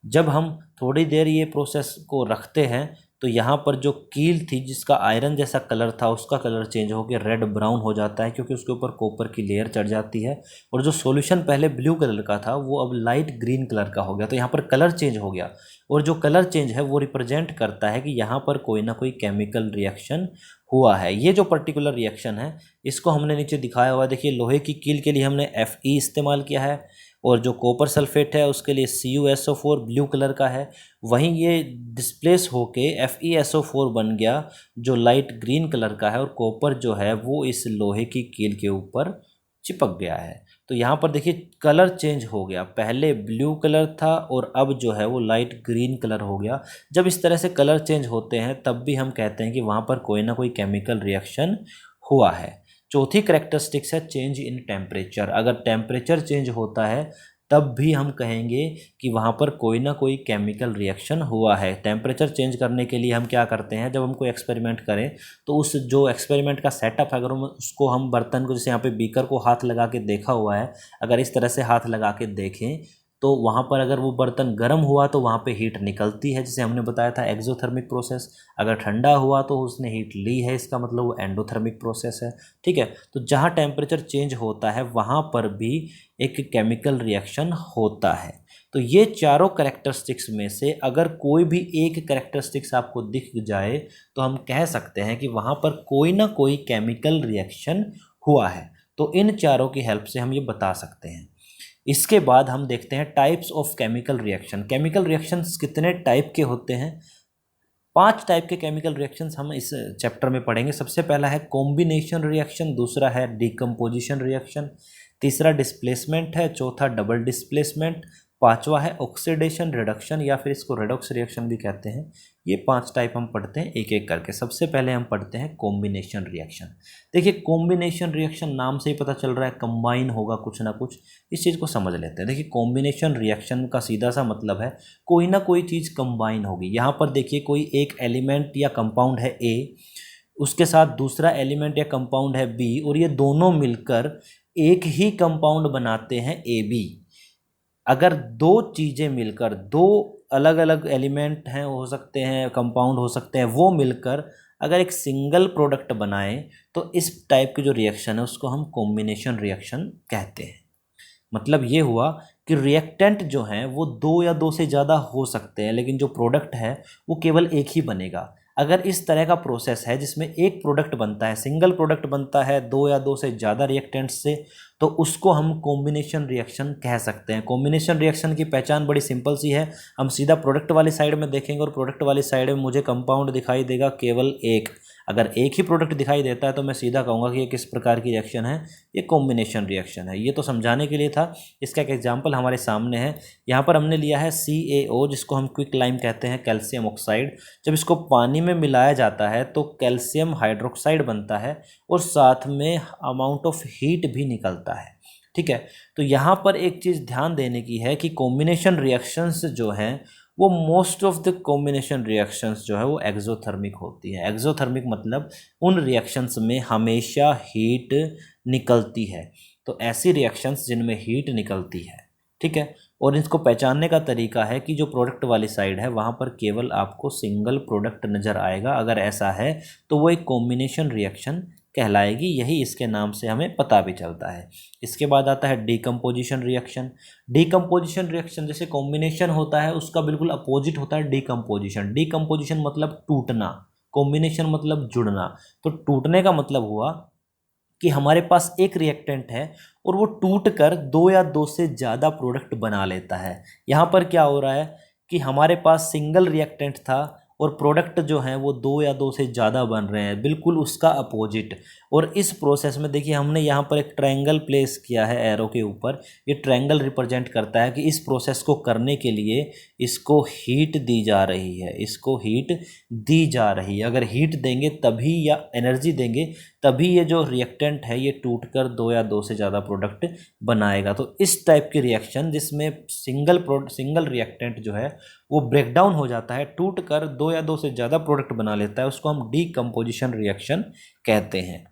जब हम थोड़ी देर ये प्रोसेस को रखते हैं तो यहाँ पर जो कील थी जिसका आयरन जैसा कलर था उसका कलर चेंज होकर रेड ब्राउन हो जाता है, क्योंकि उसके ऊपर कॉपर की लेयर चढ़ जाती है। और जो सॉल्यूशन पहले ब्लू कलर का था वो अब लाइट ग्रीन कलर का हो गया, तो यहाँ पर कलर चेंज हो गया। और जो कलर चेंज है वो रिप्रेजेंट करता है कि यहाँ पर कोई ना कोई केमिकल रिएक्शन हुआ है। ये जो पर्टिकुलर रिएक्शन है इसको हमने नीचे दिखाया हुआ है। देखिए, लोहे की कील के लिए हमने Fe इस्तेमाल किया है और जो कॉपर सल्फेट है उसके लिए CuSO4 ब्लू कलर का है। वहीं ये डिस्प्लेस होके FeSO4 बन गया जो लाइट ग्रीन कलर का है, और कॉपर जो है वो इस लोहे की कील के ऊपर चिपक गया है। तो यहाँ पर देखिए कलर चेंज हो गया, पहले ब्लू कलर था और अब जो है वो लाइट ग्रीन कलर हो गया। जब इस तरह से कलर चेंज होते हैं तब भी हम कहते हैं कि वहाँ पर कोई ना कोई केमिकल रिएक्शन हुआ है। चौथी करेक्टरिस्टिक्स है चेंज इन टेम्परेचर। अगर टेम्परेचर चेंज होता है तब भी हम कहेंगे कि वहाँ पर कोई ना कोई केमिकल रिएक्शन हुआ है। टेम्परेचर चेंज करने के लिए हम क्या करते हैं, जब हम कोई एक्सपेरिमेंट करें तो उस जो एक्सपेरिमेंट का सेटअप है, अगर उसको हम बर्तन को, जैसे यहाँ पे बीकर को हाथ लगा के देखा हुआ है, अगर इस तरह से हाथ लगा के देखें तो वहाँ पर अगर वो बर्तन गर्म हुआ तो वहाँ पे हीट निकलती है, जिसे हमने बताया था एक्सोथर्मिक प्रोसेस। अगर ठंडा हुआ तो उसने हीट ली है, इसका मतलब वो एंडोथर्मिक प्रोसेस है। ठीक है, तो जहाँ टेम्परेचर चेंज होता है वहाँ पर भी एक केमिकल रिएक्शन होता है। तो ये चारों कैरेक्टरिस्टिक्स में से अगर कोई भी एक कैरेक्टरिस्टिक्स आपको दिख जाए तो हम कह सकते हैं कि वहाँ पर कोई ना कोई केमिकल रिएक्शन हुआ है। तो इन चारों की हेल्प से हम ये बता सकते हैं। इसके बाद हम देखते हैं types of chemical reaction. Chemical reactions कितने टाइप के होते हैं? 5 टाइप के केमिकल रिएक्शंस हम इस चैप्टर में पढ़ेंगे। सबसे पहला है कॉम्बिनेशन रिएक्शन, दूसरा है डिकम्पोजिशन रिएक्शन, तीसरा डिस्प्लेसमेंट है, चौथा डबल डिस्प्लेसमेंट, पांचवा है ऑक्सीडेशन रिडक्शन या फिर इसको रेडॉक्स रिएक्शन भी कहते हैं। ये 5 टाइप हम पढ़ते हैं एक एक करके। सबसे पहले हम पढ़ते हैं कॉम्बिनेशन रिएक्शन। देखिए, कॉम्बिनेशन रिएक्शन नाम से ही पता चल रहा है कंबाइन होगा कुछ ना कुछ। इस चीज़ को समझ लेते हैं। देखिए, कॉम्बिनेशन रिएक्शन का सीधा सा मतलब है कोई ना कोई चीज़ कंबाइन होगी। यहाँ पर देखिए, कोई एक एलिमेंट या कंपाउंड है A, उसके साथ दूसरा एलिमेंट या कंपाउंड है B, और ये दोनों मिलकर एक ही कंपाउंड बनाते हैं AB। अगर दो चीज़ें मिलकर, दो अलग अलग एलिमेंट हैं, हो सकते हैं कंपाउंड हो सकते हैं, वो मिलकर अगर एक सिंगल प्रोडक्ट बनाएं तो इस टाइप की जो रिएक्शन है उसको हम कॉम्बिनेशन रिएक्शन कहते हैं। मतलब ये हुआ कि रिएक्टेंट जो हैं वो 2 या 2 से ज़्यादा हो सकते हैं, लेकिन जो प्रोडक्ट है वो केवल एक ही बनेगा। अगर इस तरह का प्रोसेस है जिसमें एक प्रोडक्ट बनता है, सिंगल प्रोडक्ट बनता है 2 या 2 से ज़्यादा रिएक्टेंट्स से, तो उसको हम कॉम्बिनेशन रिएक्शन कह सकते हैं। कॉम्बिनेशन रिएक्शन की पहचान बड़ी सिंपल सी है। हम सीधा प्रोडक्ट वाली साइड में देखेंगे और प्रोडक्ट वाली साइड में मुझे कंपाउंड दिखाई देगा केवल एक। अगर एक ही प्रोडक्ट दिखाई देता है तो मैं सीधा कहूँगा कि ये किस प्रकार की रिएक्शन है, ये कॉम्बिनेशन रिएक्शन है। ये तो समझाने के लिए था। इसका एक एग्जाम्पल हमारे सामने है। यहाँ पर हमने लिया है CaO, जिसको हम क्विक लाइम कहते हैं, कैल्शियम ऑक्साइड। जब इसको पानी में मिलाया जाता है तो कैल्शियम हाइड्रोक्साइड बनता है और साथ में अमाउंट ऑफ हीट भी निकलता है। ठीक है, तो यहाँ पर एक चीज़ ध्यान देने की है कि कॉम्बिनेशन रिएक्शंस जो हैं वो most of the combination reactions जो है वो एक्सोथर्मिक होती है। एक्सोथर्मिक मतलब उन रिएक्शंस में हमेशा हीट निकलती है। तो ऐसी रिएक्शंस जिनमें हीट निकलती है, ठीक है, और इसको पहचानने का तरीका है कि जो प्रोडक्ट वाली साइड है वहाँ पर केवल आपको सिंगल प्रोडक्ट नज़र आएगा। अगर ऐसा है तो वो एक कॉम्बिनेशन रिएक्शन कहलाएगी, यही इसके नाम से हमें पता भी चलता है। इसके बाद आता है डीकम्पोजिशन रिएक्शन। डीकम्पोजिशन रिएक्शन जैसे कॉम्बिनेशन होता है उसका बिल्कुल अपोजिट होता है डीकम्पोजिशन। डीकम्पोजिशन मतलब टूटना, कॉम्बिनेशन मतलब जुड़ना। तो टूटने का मतलब हुआ कि हमारे पास एक रिएक्टेंट है और वो टूट कर दो या दो से ज़्यादा प्रोडक्ट बना लेता है। यहाँ पर क्या हो रहा है कि हमारे पास सिंगल रिएक्टेंट था और प्रोडक्ट जो हैं वो दो या दो से ज़्यादा बन रहे हैं, बिल्कुल उसका अपोजिट। और इस प्रोसेस में देखिए हमने यहाँ पर एक ट्रायंगल प्लेस किया है एरो के ऊपर। ये ट्रायंगल रिप्रेजेंट करता है कि इस प्रोसेस को करने के लिए इसको हीट दी जा रही है, इसको हीट दी जा रही है। अगर हीट देंगे तभी या एनर्जी देंगे तभी ये जो रिएक्टेंट है ये टूटकर दो या दो से ज़्यादा प्रोडक्ट बनाएगा। तो इस टाइप की रिएक्शन जिसमें सिंगल रिएक्टेंट जो है वो ब्रेक डाउन हो जाता है, टूट कर दो या दो से ज़्यादा प्रोडक्ट बना लेता है, उसको हम डीकम्पोजिशन रिएक्शन कहते हैं।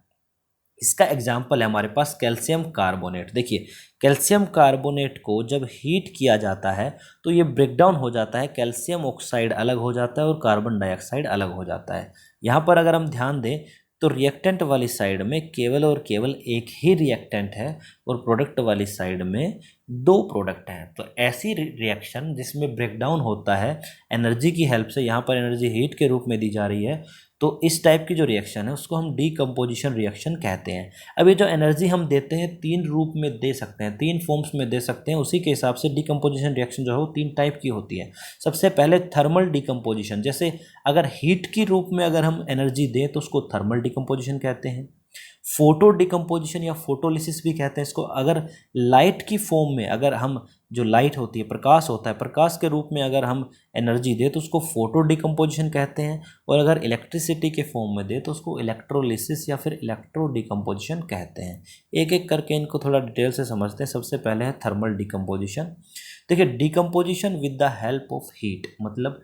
इसका एग्जाम्पल है हमारे पास कैल्शियम कार्बोनेट। देखिए कैल्शियम कार्बोनेट को जब हीट किया जाता है तो ये ब्रेक डाउन हो जाता है, कैल्शियम ऑक्साइड अलग हो जाता है और कार्बन डाइऑक्साइड अलग हो जाता है। यहाँ पर अगर हम ध्यान दें तो रिएक्टेंट वाली साइड में केवल और केवल एक ही रिएक्टेंट है और प्रोडक्ट वाली साइड में दो प्रोडक्ट हैं। तो ऐसी रिएक्शन जिसमें ब्रेकडाउन होता है एनर्जी की हेल्प से, यहाँ पर एनर्जी हीट के रूप में दी जा रही है, तो इस टाइप की जो रिएक्शन है उसको हम डीकम्पोजिशन रिएक्शन कहते हैं। अब ये जो एनर्जी हम देते हैं तीन रूप में दे सकते हैं, तीन फॉर्म्स में दे सकते हैं। उसी के हिसाब से डीकम्पोजिशन रिएक्शन जो है वो तीन टाइप की होती है। सबसे पहले थर्मल डीकम्पोजिशन, जैसे अगर हीट की रूप में अगर हम एनर्जी दें तो उसको थर्मल डीकम्पोजिशन कहते हैं। फोटो डिकम्पोजिशन या फोटोलिसिस भी कहते हैं इसको। अगर लाइट की फॉर्म में, अगर हम जो लाइट होती है, प्रकाश होता है, प्रकाश के रूप में अगर हम एनर्जी दें तो उसको फोटो डिकम्पोजिशन कहते हैं। और अगर इलेक्ट्रिसिटी के फॉर्म में दे तो उसको इलेक्ट्रोलिसिस या फिर इलेक्ट्रो डिकम्पोजिशन कहते हैं। एक एक करके इनको थोड़ा डिटेल से समझते हैं। सबसे पहले है थर्मल डिकम्पोजिशन। देखिए decomposition with the help of heat, मतलब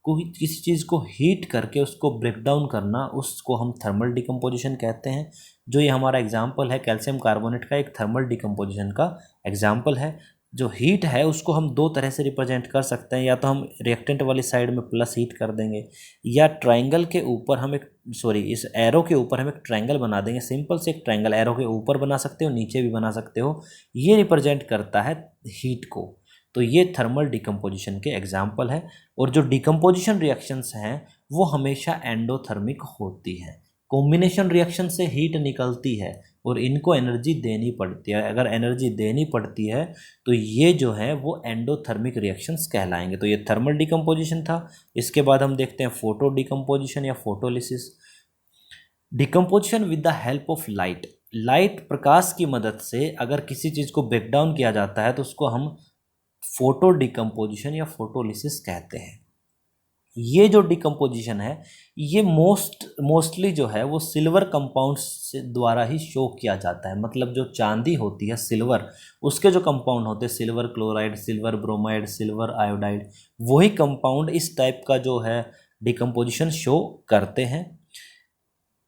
कोई किसी चीज़ को हीट करके उसको ब्रेक डाउन करना, उसको हम थर्मल डिकम्पोजिशन कहते हैं। जो ये हमारा एग्जाम्पल है कैल्शियम कार्बोनेट का, एक थर्मल डिकम्पोजिशन का एग्जाम्पल है। जो हीट है उसको हम दो तरह से रिप्रेजेंट कर सकते हैं, या तो हम रिएक्टेंट वाली साइड में प्लस हीट कर देंगे, या ट्राइंगल के ऊपर हम इस एरो के ऊपर हम एक ट्राइंगल बना देंगे। सिंपल से एक ट्राइंगल एरो के ऊपर बना सकते हो, नीचे भी बना सकते हो। ये रिप्रेजेंट करता है हीट को। तो ये थर्मल डिकम्पोजिशन के एग्जाम्पल है। और जो डिकम्पोजिशन रिएक्शंस हैं वो हमेशा एंडोथर्मिक होती हैं। कॉम्बिनेशन रिएक्शन से हीट निकलती है और इनको एनर्जी देनी पड़ती है। अगर एनर्जी देनी पड़ती है तो ये जो है वो एंडोथर्मिक रिएक्शंस कहलाएंगे। तो ये थर्मल डिकम्पोजिशन था। इसके बाद हम देखते हैं फोटो डिकम्पोजिशन या photolysis. Decomposition with the help of light. Light, प्रकाश की मदद से अगर किसी चीज़ को ब्रेक डाउन किया जाता है तो उसको हम फोटो डिकम्पोजिशन या फोटोलिसिस कहते हैं। ये जो डिकम्पोजिशन है ये मोस्टली जो है वो सिल्वर कंपाउंड्स से द्वारा ही शो किया जाता है। मतलब जो चांदी होती है सिल्वर, उसके जो कंपाउंड होते हैं silver chloride, silver bromide, silver iodide, वही कंपाउंड इस टाइप का जो है डिकम्पोजिशन शो करते हैं।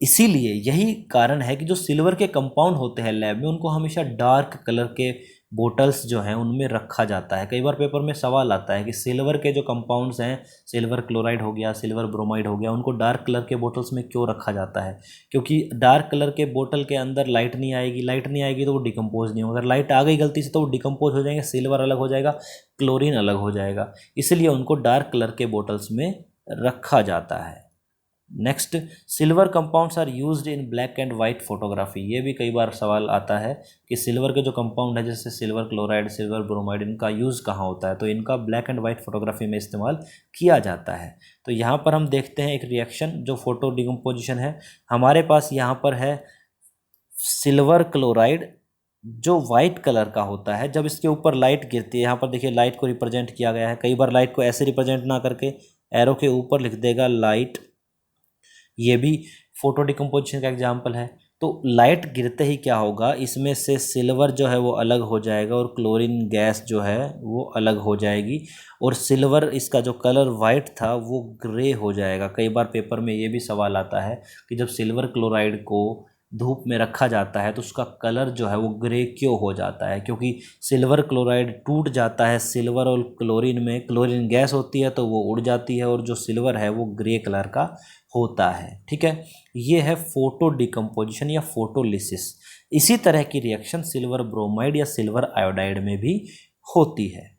इसीलिए यही कारण है कि जो सिल्वर के कंपाउंड होते हैं लैब में उनको हमेशा डार्क कलर के बोटल्स जो हैं उनमें रखा जाता है। कई बार पेपर में सवाल आता है कि सिल्वर के जो कंपाउंड्स हैं, सिल्वर क्लोराइड हो गया, सिल्वर ब्रोमाइड हो गया, उनको डार्क कलर के बोटल्स में क्यों रखा जाता है? क्योंकि डार्क कलर के बोतल के अंदर लाइट नहीं आएगी, लाइट नहीं आएगी तो वो डिकम्पोज नहीं होगा। अगर लाइट आ गई गलती से तो वो डिकम्पोज हो जाएंगे, सिल्वर अलग हो जाएगा, क्लोरीन अलग हो जाएगा। इसलिए उनको डार्क कलर के बोटल्स में रखा जाता है। Next, silver compounds are used in black and white photography. ये भी कई बार सवाल आता है कि सिल्वर के जो कंपाउंड है जैसे सिल्वर क्लोराइड, सिल्वर ब्रोमाइड, इनका यूज़ कहाँ होता है? तो इनका ब्लैक एंड वाइट फोटोग्राफी में इस्तेमाल किया जाता है। तो यहाँ पर हम देखते हैं एक रिएक्शन जो फोटो डिकम्पोजिशन है। हमारे पास यहाँ पर है सिल्वर क्लोराइड जो वाइट कलर का होता है। जब इसके ऊपर लाइट गिरती है, यहाँ पर देखिए लाइट को रिप्रेजेंट किया गया है। कई बार लाइट को ऐसे रिप्रेजेंट ना करके एरो के ऊपर लिख देगा लाइट, ये भी फोटो डिकम्पोजिशन का एग्जाम्पल है। तो लाइट गिरते ही क्या होगा, इसमें से सिल्वर जो है वो अलग हो जाएगा और क्लोरीन गैस जो है वो अलग हो जाएगी, और सिल्वर इसका जो कलर वाइट था वो ग्रे हो जाएगा। कई बार पेपर में ये भी सवाल आता है कि जब सिल्वर क्लोराइड को धूप में रखा जाता है तो उसका कलर जो है वो ग्रे क्यों हो जाता है? क्योंकि सिल्वर क्लोराइड टूट जाता है, सिल्वर और क्लोरीन में, क्लोरीन गैस होती है तो वो उड़ जाती है और जो सिल्वर है वो ग्रे कलर का होता है। ठीक है, ये है फोटो डिकम्पोजिशन या फोटोलिसिस। इसी तरह की रिएक्शन सिल्वर ब्रोमाइड या सिल्वर आयोडाइड में भी होती है।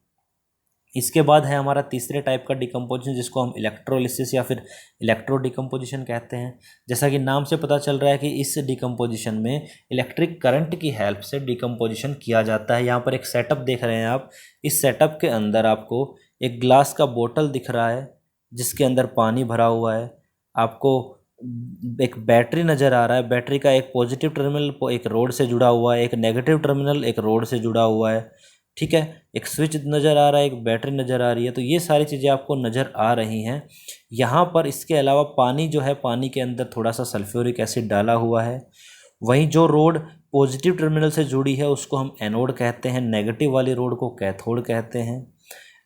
इसके बाद है हमारा तीसरे टाइप का डिकम्पोजिशन जिसको हम इलेक्ट्रोलिसिस या फिर इलेक्ट्रो डिकम्पोजिशन कहते हैं। जैसा कि नाम से पता चल रहा है कि इस डिकम्पोजिशन में इलेक्ट्रिक करंट की हेल्प से डिकम्पोजिशन किया जाता है। यहाँ पर एक सेटअप देख रहे हैं आप, इस सेटअप के अंदर आपको एक ग्लास का बोतल दिख रहा है जिसके अंदर पानी भरा हुआ है। आपको एक बैटरी नज़र आ रहा है, बैटरी का एक पॉजिटिव टर्मिनल एक रोड से जुड़ा हुआ है, एक नेगेटिव टर्मिनल एक रोड से जुड़ा हुआ है। ठीक है, एक स्विच नज़र आ रहा है, एक बैटरी नज़र आ रही है। तो ये सारी चीज़ें आपको नज़र आ रही हैं यहाँ पर। इसके अलावा पानी जो है, पानी के अंदर थोड़ा सा सल्फ्यूरिक एसिड डाला हुआ है। वहीं जो रोड पॉजिटिव टर्मिनल से जुड़ी है उसको हम एनोड कहते हैं, नेगेटिव वाली रोड को कैथोड कहते हैं।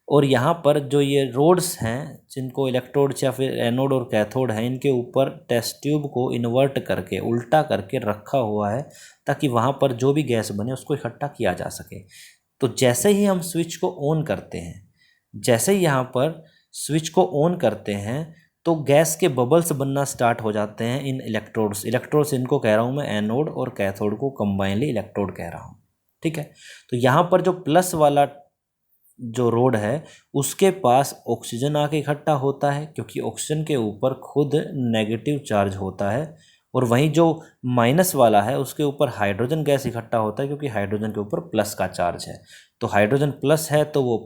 और यहाँ पर जो ये रोड्स हैं जिनको इलेक्ट्रोड्स या फिर एनोड और कैथोड हैं, इनके ऊपर टेस्ट ट्यूब को इन्वर्ट करके, उल्टा करके रखा हुआ है ताकि वहाँ पर जो भी गैस बने उसको इकट्ठा किया जा सके। तो जैसे ही हम स्विच को ऑन करते हैं, जैसे ही यहाँ पर स्विच को ऑन करते हैं तो गैस के बबल्स बनना स्टार्ट हो जाते हैं इन इलेक्ट्रोड्स इनको कह रहा हूँ मैं एनोड और कैथोड को कंबाइनली इलेक्ट्रोड कह रहा हूँ। ठीक है, तो यहाँ पर जो प्लस वाला जो रोड है उसके पास ऑक्सीजन आके इकट्ठा होता है क्योंकि ऑक्सीजन के ऊपर खुद नेगेटिव चार्ज होता है। और वहीं जो माइनस वाला है उसके ऊपर हाइड्रोजन गैस इकट्ठा होता है क्योंकि हाइड्रोजन के ऊपर प्लस का चार्ज है। तो हाइड्रोजन प्लस है तो वो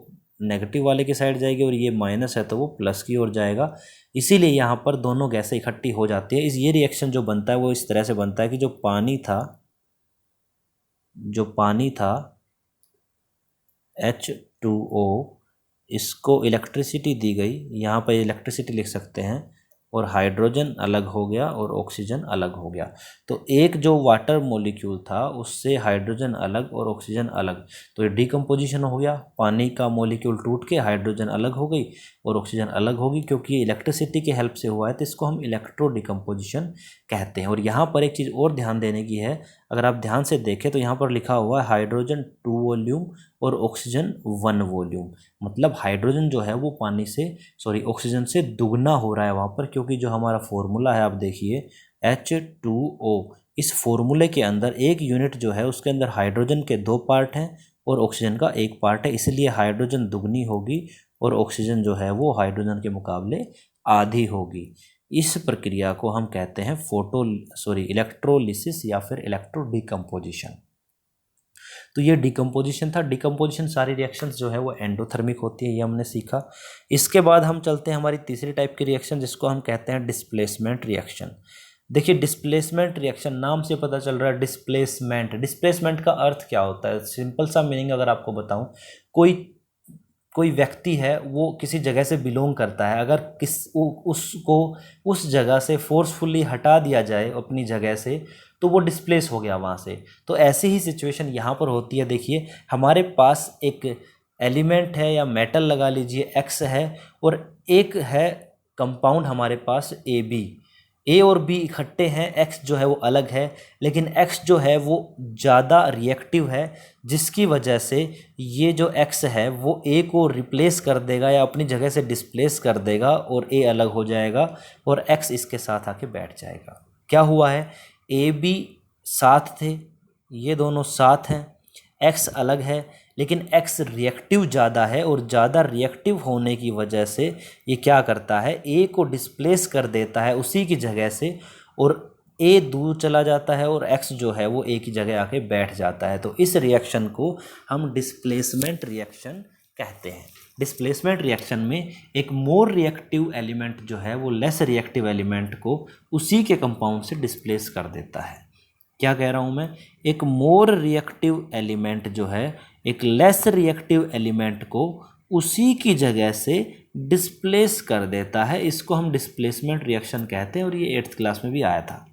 नेगेटिव वाले की साइड जाएगी और ये माइनस है तो वो प्लस की ओर जाएगा। इसीलिए यहाँ पर दोनों गैसें इकट्ठी हो जाती है। ये रिएक्शन जो बनता है वो इस तरह से बनता है कि जो पानी था H2O, इसको इलेक्ट्रिसिटी दी गई, यहाँ पर इलेक्ट्रिसिटी लिख सकते हैं, और हाइड्रोजन अलग हो गया और ऑक्सीजन अलग हो गया। तो एक जो वाटर मॉलिक्यूल था उससे हाइड्रोजन अलग और ऑक्सीजन अलग, तो ये डिकम्पोजिशन हो गया। पानी का मॉलिक्यूल टूट के हाइड्रोजन अलग हो गई और ऑक्सीजन अलग होगी क्योंकि ये इलेक्ट्रिसिटी की हेल्प से हुआ है, तो इसको हम इलेक्ट्रो डिकम्पोजिशन कहते हैं। और यहाँ पर एक चीज़ और ध्यान देने की है, अगर आप ध्यान से देखें तो यहाँ पर लिखा हुआ है हाइड्रोजन 2 वॉल्यूम और ऑक्सीजन 1 वॉल्यूम। मतलब हाइड्रोजन जो है वो ऑक्सीजन से दुगना हो रहा है वहाँ पर, क्योंकि जो हमारा फॉर्मूला है आप देखिए H2O, इस फॉर्मूले के अंदर एक यूनिट जो है उसके अंदर हाइड्रोजन के 2 पार्ट हैं और ऑक्सीजन का 1 पार्ट है, इसलिए हाइड्रोजन दुगनी होगी और ऑक्सीजन जो है वो हाइड्रोजन के मुकाबले आधी होगी। इस प्रक्रिया को हम कहते हैं इलेक्ट्रोलिसिस या फिर इलेक्ट्रो डिकम्पोजिशन। तो ये डिकम्पोजिशन था। डिकम्पोजिशन सारी रिएक्शंस जो है वो एंडोथर्मिक होती है, ये हमने सीखा। इसके बाद हम चलते हैं हमारी तीसरी टाइप की रिएक्शन जिसको हम कहते हैं डिस्प्लेसमेंट रिएक्शन। देखिए, डिस्प्लेसमेंट रिएक्शन नाम से पता चल रहा है डिस्प्लेसमेंट का अर्थ क्या होता है। सिंपल सा मीनिंग अगर आपको बताऊं, कोई व्यक्ति है वो किसी जगह से बिलोंग करता है, अगर उसको उस जगह से फोर्सफुली हटा दिया जाए अपनी जगह से तो वो डिस्प्लेस हो गया वहाँ से। तो ऐसी ही सिचुएशन यहाँ पर होती है। देखिए, हमारे पास एक एलिमेंट है या मेटल लगा लीजिए X है और एक है कंपाउंड हमारे पास ए और बी इकट्ठे हैं, X जो है वो अलग है, लेकिन X जो है वो ज़्यादा रिएक्टिव है जिसकी वजह से ये जो X है वो A को रिप्लेस कर देगा या अपनी जगह से डिस्प्लेस कर देगा और A अलग हो जाएगा और X इसके साथ आके बैठ जाएगा। क्या हुआ है, A B साथ थे, ये दोनों साथ हैं, X अलग है, लेकिन X रिएक्टिव ज़्यादा है और ज़्यादा रिएक्टिव होने की वजह से ये क्या करता है, A को डिस्प्लेस कर देता है उसी की जगह से और A दूर चला जाता है और X जो है वो A की जगह आके बैठ जाता है। तो इस रिएक्शन को हम डिस्प्लेसमेंट रिएक्शन कहते हैं। डिस्प्लेसमेंट रिएक्शन में एक मोर रिएक्टिव एलिमेंट जो है वो लेस रिएक्टिव एलिमेंट को उसी के कंपाउंड से डिस्प्लेस कर देता है। क्या कह रहा हूँ मैं, एक मोर रिएक्टिव एलिमेंट जो है एक लेस रिएक्टिव एलिमेंट को उसी की जगह से डिस्प्लेस कर देता है। इसको हम डिस्प्लेसमेंट रिएक्शन कहते हैं और ये 8th क्लास में भी आया था।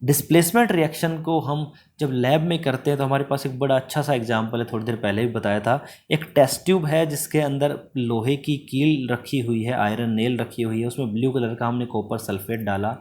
डिस्प्लेसमेंट रिएक्शन को हम जब लैब में करते हैं तो हमारे पास एक बड़ा अच्छा सा एग्जाम्पल है, थोड़ी देर पहले भी बताया था। एक टेस्ट ट्यूब है जिसके अंदर लोहे की कील रखी हुई है, आयरन नेल रखी हुई है, उसमें ब्लू कलर का हमने कॉपर सल्फेट डाला,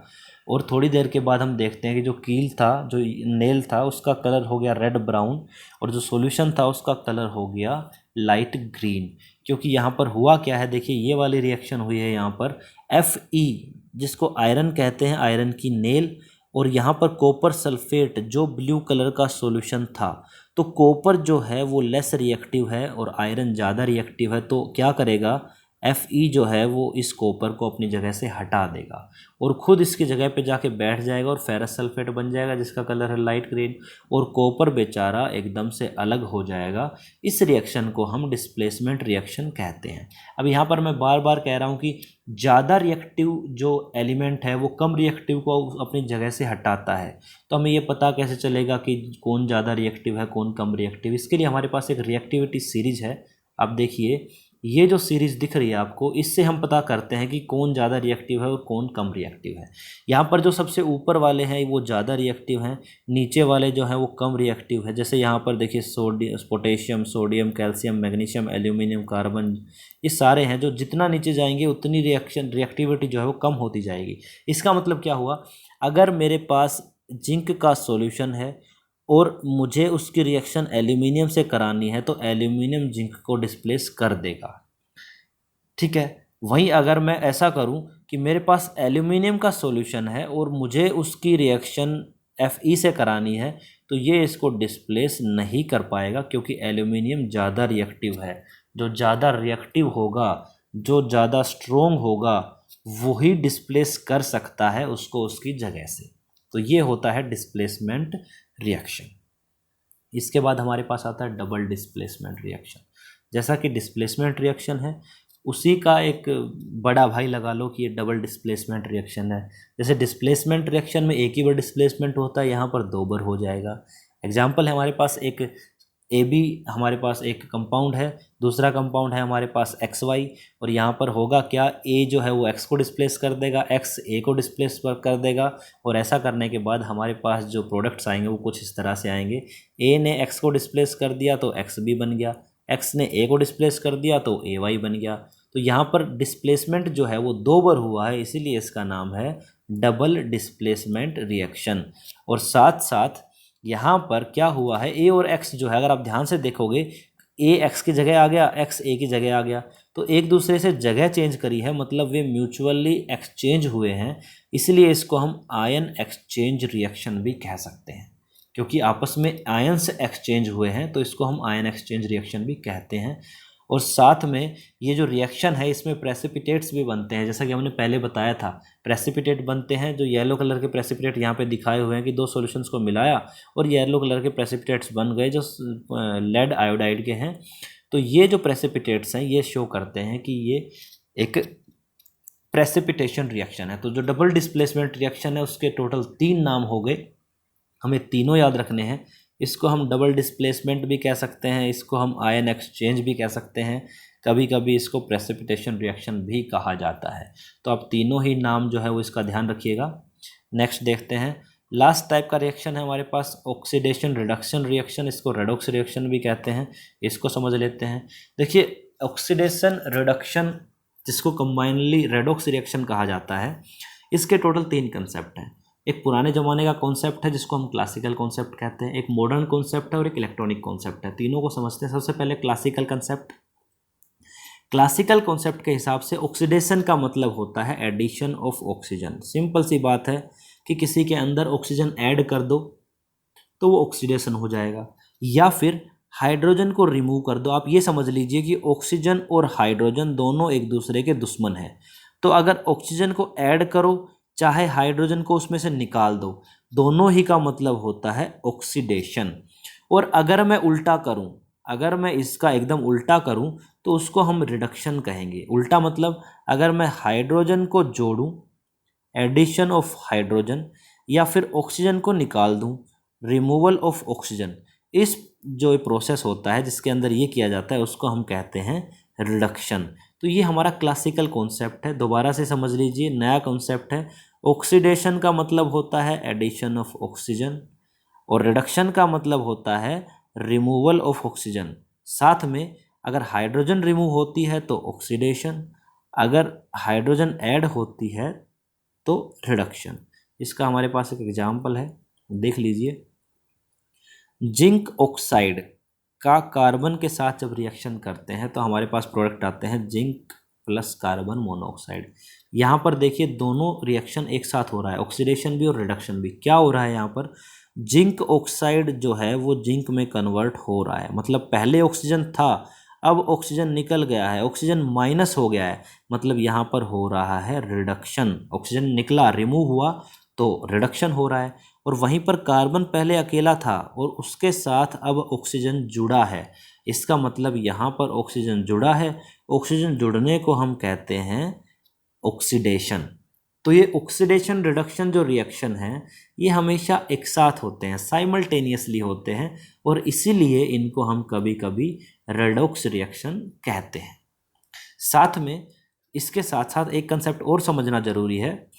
और थोड़ी देर के बाद हम देखते हैं कि जो कील था, जो नेल था, उसका कलर हो गया रेड ब्राउन, और जो सॉल्यूशन था उसका कलर हो गया लाइट ग्रीन। क्योंकि यहाँ पर हुआ क्या है, देखिए ये वाली रिएक्शन हुई है यहाँ पर Fe, जिसको आयरन कहते हैं, आयरन की नेल, और यहाँ पर कॉपर सल्फेट जो ब्लू कलर का सॉल्यूशन था। तो कॉपर जो है वो लेस रिएक्टिव है और आयरन ज़्यादा रिएक्टिव है, तो क्या करेगा, Fe जो है वो इस कॉपर को अपनी जगह से हटा देगा और ख़ुद इसकी जगह पे जाके बैठ जाएगा और फेरस सल्फेट बन जाएगा जिसका कलर है लाइट ग्रीन, और कॉपर बेचारा एकदम से अलग हो जाएगा। इस रिएक्शन को हम डिस्प्लेसमेंट रिएक्शन कहते हैं। अब यहाँ पर मैं बार बार कह रहा हूँ कि ज़्यादा रिएक्टिव जो एलिमेंट है वो कम रिएक्टिव को अपनी जगह से हटाता है। तो हमें ये पता कैसे चलेगा कि कौन ज़्यादा रिएक्टिव है, कौन कम रिएक्टिव? इसके लिए हमारे पास एक रिएक्टिविटी सीरीज है। आप देखिए ये जो सीरीज़ दिख रही है आपको, इससे हम पता करते हैं कि कौन ज़्यादा रिएक्टिव है और कौन कम रिएक्टिव है। यहाँ पर जो सबसे ऊपर वाले हैं वो ज़्यादा रिएक्टिव हैं, नीचे वाले जो हैं वो कम रिएक्टिव है। जैसे यहाँ पर देखिए potassium, sodium, calcium, magnesium, aluminium, carbon, ये सारे हैं जो जितना नीचे जाएंगे उतनी रिएक्टिविटी जो है वो कम होती जाएगी। इसका मतलब क्या हुआ, अगर मेरे पास जिंक का सॉल्यूशन है और मुझे उसकी रिएक्शन एल्यूमिनियम से करानी है तो एल्यूमिनियम जिंक को डिस्प्लेस कर देगा, ठीक है। वहीं अगर मैं ऐसा करूं कि मेरे पास एल्यूमिनियम का सॉल्यूशन है और मुझे उसकी रिएक्शन Fe से करानी है तो ये इसको डिस्प्लेस नहीं कर पाएगा, क्योंकि एल्यूमिनियम ज़्यादा रिएक्टिव है। जो ज़्यादा रिएक्टिव होगा, जो ज़्यादा स्ट्रोंग होगा, वही डिस्प्लेस कर सकता है उसको उसकी जगह से। तो ये होता है डिस्प्लेसमेंट रिएक्शन। इसके बाद हमारे पास आता है डबल डिस्प्लेसमेंट रिएक्शन। जैसा कि डिस्प्लेसमेंट रिएक्शन है उसी का एक बड़ा भाई लगा लो कि ये डबल डिस्प्लेसमेंट रिएक्शन है। जैसे डिस्प्लेसमेंट रिएक्शन में एक ही बार डिस्प्लेसमेंट होता है, यहाँ पर दो बार हो जाएगा। एग्जाम्पल है, हमारे पास एक AB, हमारे पास एक कंपाउंड है, दूसरा कंपाउंड है हमारे पास XY, और यहाँ पर होगा क्या, A जो है वो X को डिस्प्लेस कर देगा, X A को डिस्प्लेस कर देगा, और ऐसा करने के बाद हमारे पास जो प्रोडक्ट्स आएंगे वो कुछ इस तरह से आएंगे। A ने X को डिस्प्लेस कर दिया तो XB बन गया, X ने A को डिस्प्लेस कर दिया तो AY बन गया। तो यहाँ पर डिस्प्लेसमेंट जो है वो दो बार हुआ है, इसीलिए इसका नाम है डबल डिस्प्लेसमेंट रिएक्शन। और साथ साथ यहाँ पर क्या हुआ है, A और X जो है, अगर आप ध्यान से देखोगे, A X की जगह आ गया, X A की जगह आ गया, तो एक दूसरे से जगह चेंज करी है, मतलब वे म्यूचुअली एक्सचेंज हुए हैं। इसलिए इसको हम आयन एक्सचेंज रिएक्शन भी कह सकते हैं, क्योंकि आपस में आयन्स एक्सचेंज हुए हैं, तो इसको हम आयन एक्सचेंज रिएक्शन भी कहते हैं। और साथ में ये जो रिएक्शन है इसमें प्रेसिपिटेट्स भी बनते हैं, जैसा कि हमने पहले बताया था। प्रेसिपिटेट बनते हैं, जो येलो कलर के प्रेसिपिटेट यहाँ पे दिखाए हुए हैं कि दो सॉल्यूशंस को मिलाया और येलो कलर के प्रेसिपिटेट्स बन गए जो लेड आयोडाइड के हैं। तो ये जो प्रेसिपिटेट्स हैं ये शो करते हैं कि ये एक प्रेसिपिटेशन रिएक्शन है। तो जो डबल डिस्प्लेसमेंट रिएक्शन है उसके टोटल 3 नाम हो गए, हमें तीनों याद रखने हैं। इसको हम डबल डिस्प्लेसमेंट भी कह सकते हैं, इसको हम आयन एक्सचेंज भी कह सकते हैं, कभी कभी इसको प्रेसिपिटेशन रिएक्शन भी कहा जाता है। तो आप तीनों ही नाम जो है वो इसका ध्यान रखिएगा। नेक्स्ट देखते हैं, लास्ट टाइप का रिएक्शन है हमारे पास ऑक्सीडेशन रिडक्शन रिएक्शन, इसको रेडॉक्स रिएक्शन भी कहते हैं। इसको समझ लेते हैं। देखिए ऑक्सीडेशन रिडक्शन, जिसको कंबाइनली रेडॉक्स रिएक्शन कहा जाता है, इसके टोटल 3 कंसेप्ट हैं। एक पुराने ज़माने का कॉन्सेप्ट है जिसको हम क्लासिकल कॉन्सेप्ट कहते हैं, एक मॉडर्न कॉन्सेप्ट है और एक इलेक्ट्रॉनिक कॉन्सेप्ट है। तीनों को समझते हैं। सबसे पहले क्लासिकल कॉन्सेप्ट। क्लासिकल कॉन्सेप्ट के हिसाब से ऑक्सीडेशन का मतलब होता है एडिशन ऑफ ऑक्सीजन। सिंपल सी बात है कि किसी के अंदर ऑक्सीजन ऐड कर दो तो वो ऑक्सीडेशन हो जाएगा, या फिर हाइड्रोजन को रिमूव कर दो। आप ये समझ लीजिए कि ऑक्सीजन और हाइड्रोजन दोनों एक दूसरे के दुश्मन हैं। तो अगर ऑक्सीजन को ऐड करो चाहे हाइड्रोजन को उसमें से निकाल दो, दोनों ही का मतलब होता है ऑक्सीडेशन। और अगर मैं उल्टा करूं, अगर मैं इसका एकदम उल्टा करूं तो उसको हम रिडक्शन कहेंगे। उल्टा मतलब अगर मैं हाइड्रोजन को जोड़ूं, एडिशन ऑफ हाइड्रोजन, या फिर ऑक्सीजन को निकाल दूं, रिमूवल ऑफ ऑक्सीजन, इस जो प्रोसेस होता है जिसके अंदर ये किया जाता है उसको हम कहते हैं रिडक्शन। तो ये हमारा क्लासिकल कॉन्सेप्ट है। दोबारा से समझ लीजिए, नया कॉन्सेप्ट है। ऑक्सीडेशन का मतलब होता है एडिशन ऑफ ऑक्सीजन और रिडक्शन का मतलब होता है रिमूवल ऑफ ऑक्सीजन। साथ में अगर हाइड्रोजन रिमूव होती है तो ऑक्सीडेशन, अगर हाइड्रोजन ऐड होती है तो रिडक्शन। इसका हमारे पास एक एग्जाम्पल है, देख लीजिए। जिंक ऑक्साइड का कार्बन के साथ जब रिएक्शन करते हैं तो हमारे पास प्रोडक्ट आते हैं जिंक प्लस कार्बन मोनोऑक्साइड। यहाँ पर देखिए दोनों रिएक्शन एक साथ हो रहा है, ऑक्सीडेशन भी और रिडक्शन भी। क्या हो रहा है यहाँ पर, जिंक ऑक्साइड जो है वो जिंक में कन्वर्ट हो रहा है, मतलब पहले ऑक्सीजन था, अब ऑक्सीजन निकल गया है, ऑक्सीजन माइनस हो गया है, मतलब यहाँ पर हो रहा है रिडक्शन। ऑक्सीजन निकला, रिमूव हुआ तो रिडक्शन हो रहा है। और वहीं पर कार्बन पहले अकेला था और उसके साथ अब ऑक्सीजन जुड़ा है, इसका मतलब यहाँ पर ऑक्सीजन जुड़ा है। ऑक्सीजन जुड़ने को हम कहते हैं ऑक्सीडेशन। तो ये ऑक्सीडेशन रिडक्शन जो रिएक्शन है ये हमेशा एक साथ होते हैं, साइमल्टेनियसली होते हैं, और इसीलिए इनको हम कभी कभी रेडॉक्स रिएक्शन कहते हैं। साथ में इसके साथ साथ एक कंसेप्ट और समझना जरूरी है।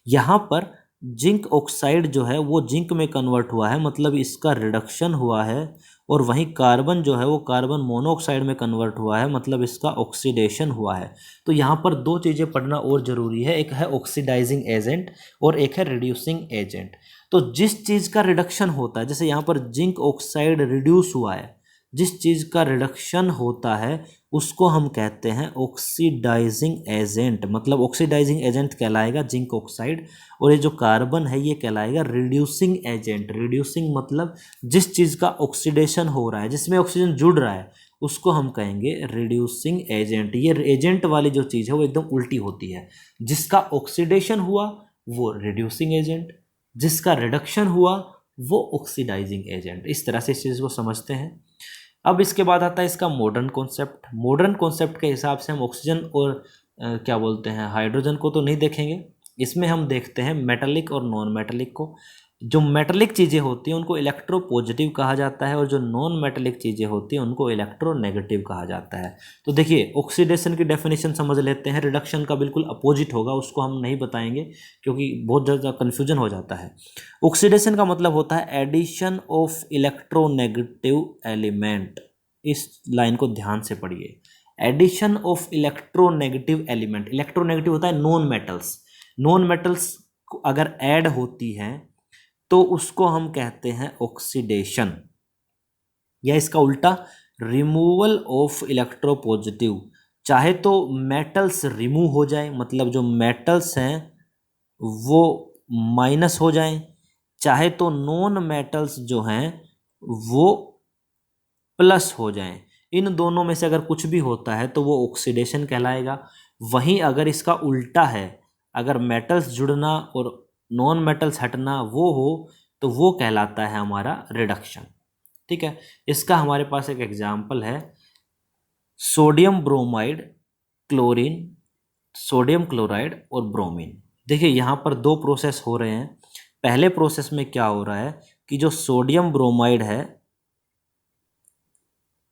यहाँ पर जिंक ऑक्साइड जो है वो जिंक में कन्वर्ट हुआ है, मतलब इसका रिडक्शन हुआ है, और वहीं कार्बन जो है वो कार्बन मोनोऑक्साइड में कन्वर्ट हुआ है, मतलब इसका ऑक्सीडेशन हुआ है। तो यहाँ पर दो चीज़ें पढ़ना और ज़रूरी है, एक है ऑक्सीडाइजिंग एजेंट और एक है रिड्यूसिंग एजेंट। तो जिस चीज़ का रिडक्शन होता है, जैसे यहाँ पर जिंक ऑक्साइड रिड्यूस हुआ है, जिस चीज़ का रिडक्शन होता है उसको हम कहते हैं ऑक्सीडाइजिंग एजेंट, मतलब ऑक्सीडाइजिंग एजेंट कहलाएगा जिंक ऑक्साइड, और ये जो कार्बन है ये कहलाएगा रिड्यूसिंग एजेंट। रिड्यूसिंग मतलब जिस चीज़ का ऑक्सीडेशन हो रहा है, जिसमें ऑक्सीजन जुड़ रहा है, उसको हम कहेंगे रिड्यूसिंग एजेंट। ये एजेंट वाली जो चीज़ है वो एकदम उल्टी होती है, जिसका ऑक्सीडेशन हुआ वो रिड्यूसिंग एजेंट, जिसका रिडक्शन हुआ वो ऑक्सीडाइजिंग एजेंट। इस तरह से इस चीज़ को समझते हैं। अब इसके बाद आता है इसका मॉडर्न कॉन्सेप्ट। मॉडर्न कॉन्सेप्ट के हिसाब से हम ऑक्सीजन और क्या बोलते हैं हाइड्रोजन को तो नहीं देखेंगे, इसमें हम देखते हैं मेटालिक और नॉन मेटालिक को। जो मेटालिक चीज़ें होती हैं उनको इलेक्ट्रो पॉजिटिव कहा जाता है, और जो नॉन मेटालिक चीज़ें होती हैं उनको इलेक्ट्रो नेगेटिव कहा जाता है। तो देखिए ऑक्सीडेशन की डेफिनेशन समझ लेते हैं, रिडक्शन का बिल्कुल अपोजिट होगा, उसको हम नहीं बताएंगे क्योंकि बहुत ज़्यादा कन्फ्यूजन हो जाता है। ऑक्सीडेशन का मतलब होता है एडिशन ऑफ इलेक्ट्रोनेगेटिव एलिमेंट। इस लाइन को ध्यान से पढ़िए, addition of electronegative element. Electronegative होता है नॉन मेटल्स, नॉन मेटल्स अगर ऐड होती हैं तो उसको हम कहते हैं ऑक्सीडेशन, या इसका उल्टा रिमूवल ऑफ इलेक्ट्रोपॉजिटिव। चाहे तो मेटल्स रिमूव हो जाए, मतलब जो मेटल्स हैं वो माइनस हो जाएं, चाहे तो नॉन मेटल्स जो हैं वो प्लस हो जाएं। इन दोनों में से अगर कुछ भी होता है तो वो ऑक्सीडेशन कहलाएगा। वहीं अगर इसका उल्टा है, अगर मेटल्स जुड़ना और नॉन मेटल्स हटना वो हो तो वो कहलाता है हमारा रिडक्शन। ठीक है, इसका हमारे पास एक एग्जाम्पल है sodium bromide, chlorine, sodium chloride और ब्रोमीन। देखिए यहाँ पर दो प्रोसेस हो रहे हैं। पहले प्रोसेस में क्या हो रहा है कि जो सोडियम ब्रोमाइड है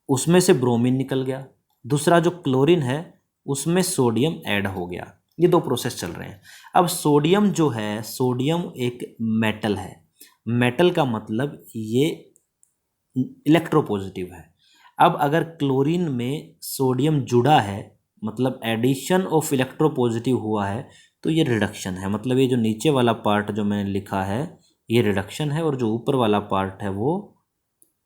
उसमें से ब्रोमीन निकल गया, दूसरा जो क्लोरीन है उसमें सोडियम ऐड हो गया। ये दो प्रोसेस चल रहे हैं। अब सोडियम जो है, सोडियम एक मेटल है, मेटल का मतलब ये इलेक्ट्रोपॉजिटिव है। अब अगर क्लोरीन में सोडियम जुड़ा है, मतलब एडिशन ऑफ इलेक्ट्रोपॉजिटिव हुआ है, तो ये रिडक्शन है। मतलब ये जो नीचे वाला पार्ट जो मैंने लिखा है ये रिडक्शन है, और जो ऊपर वाला पार्ट है वो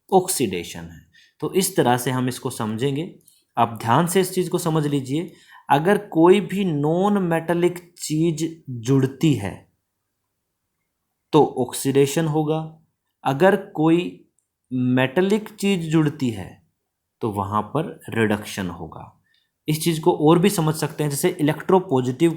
ऑक्सीडेशन है। तो इस तरह से हम इसको समझेंगे। आप ध्यान से इस चीज़ को समझ लीजिए, अगर कोई भी नॉन मेटालिक चीज जुड़ती है तो ऑक्सीडेशन होगा, अगर कोई मेटालिक चीज जुड़ती है तो वहाँ पर रिडक्शन होगा। इस चीज़ को और भी समझ सकते हैं, जैसे इलेक्ट्रोपॉजिटिव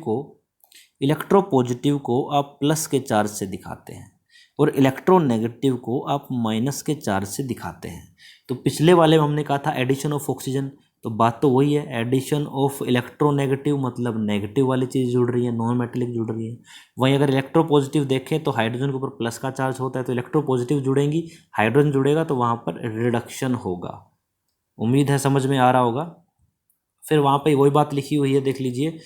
को आप प्लस के चार्ज से दिखाते हैं और इलेक्ट्रोनेगेटिव को आप माइनस के चार्ज से दिखाते हैं। तो पिछले वाले में हमने कहा था एडिशन ऑफ ऑक्सीजन, तो बात तो वही है, एडिशन ऑफ इलेक्ट्रोनेगेटिव मतलब नेगेटिव वाली चीज़ जुड़ रही है, नॉन मेटेलिक जुड़ रही है। वहीं अगर इलेक्ट्रोपॉजिटिव देखें तो हाइड्रोजन के ऊपर प्लस का चार्ज होता है, तो इलेक्ट्रोपॉजिटिव जुड़ेंगी, हाइड्रोजन जुड़ेगा तो वहाँ पर रिडक्शन होगा। उम्मीद है समझ में आ रहा होगा। फिर वहाँ पे वही बात लिखी हुई है, देख लीजिए,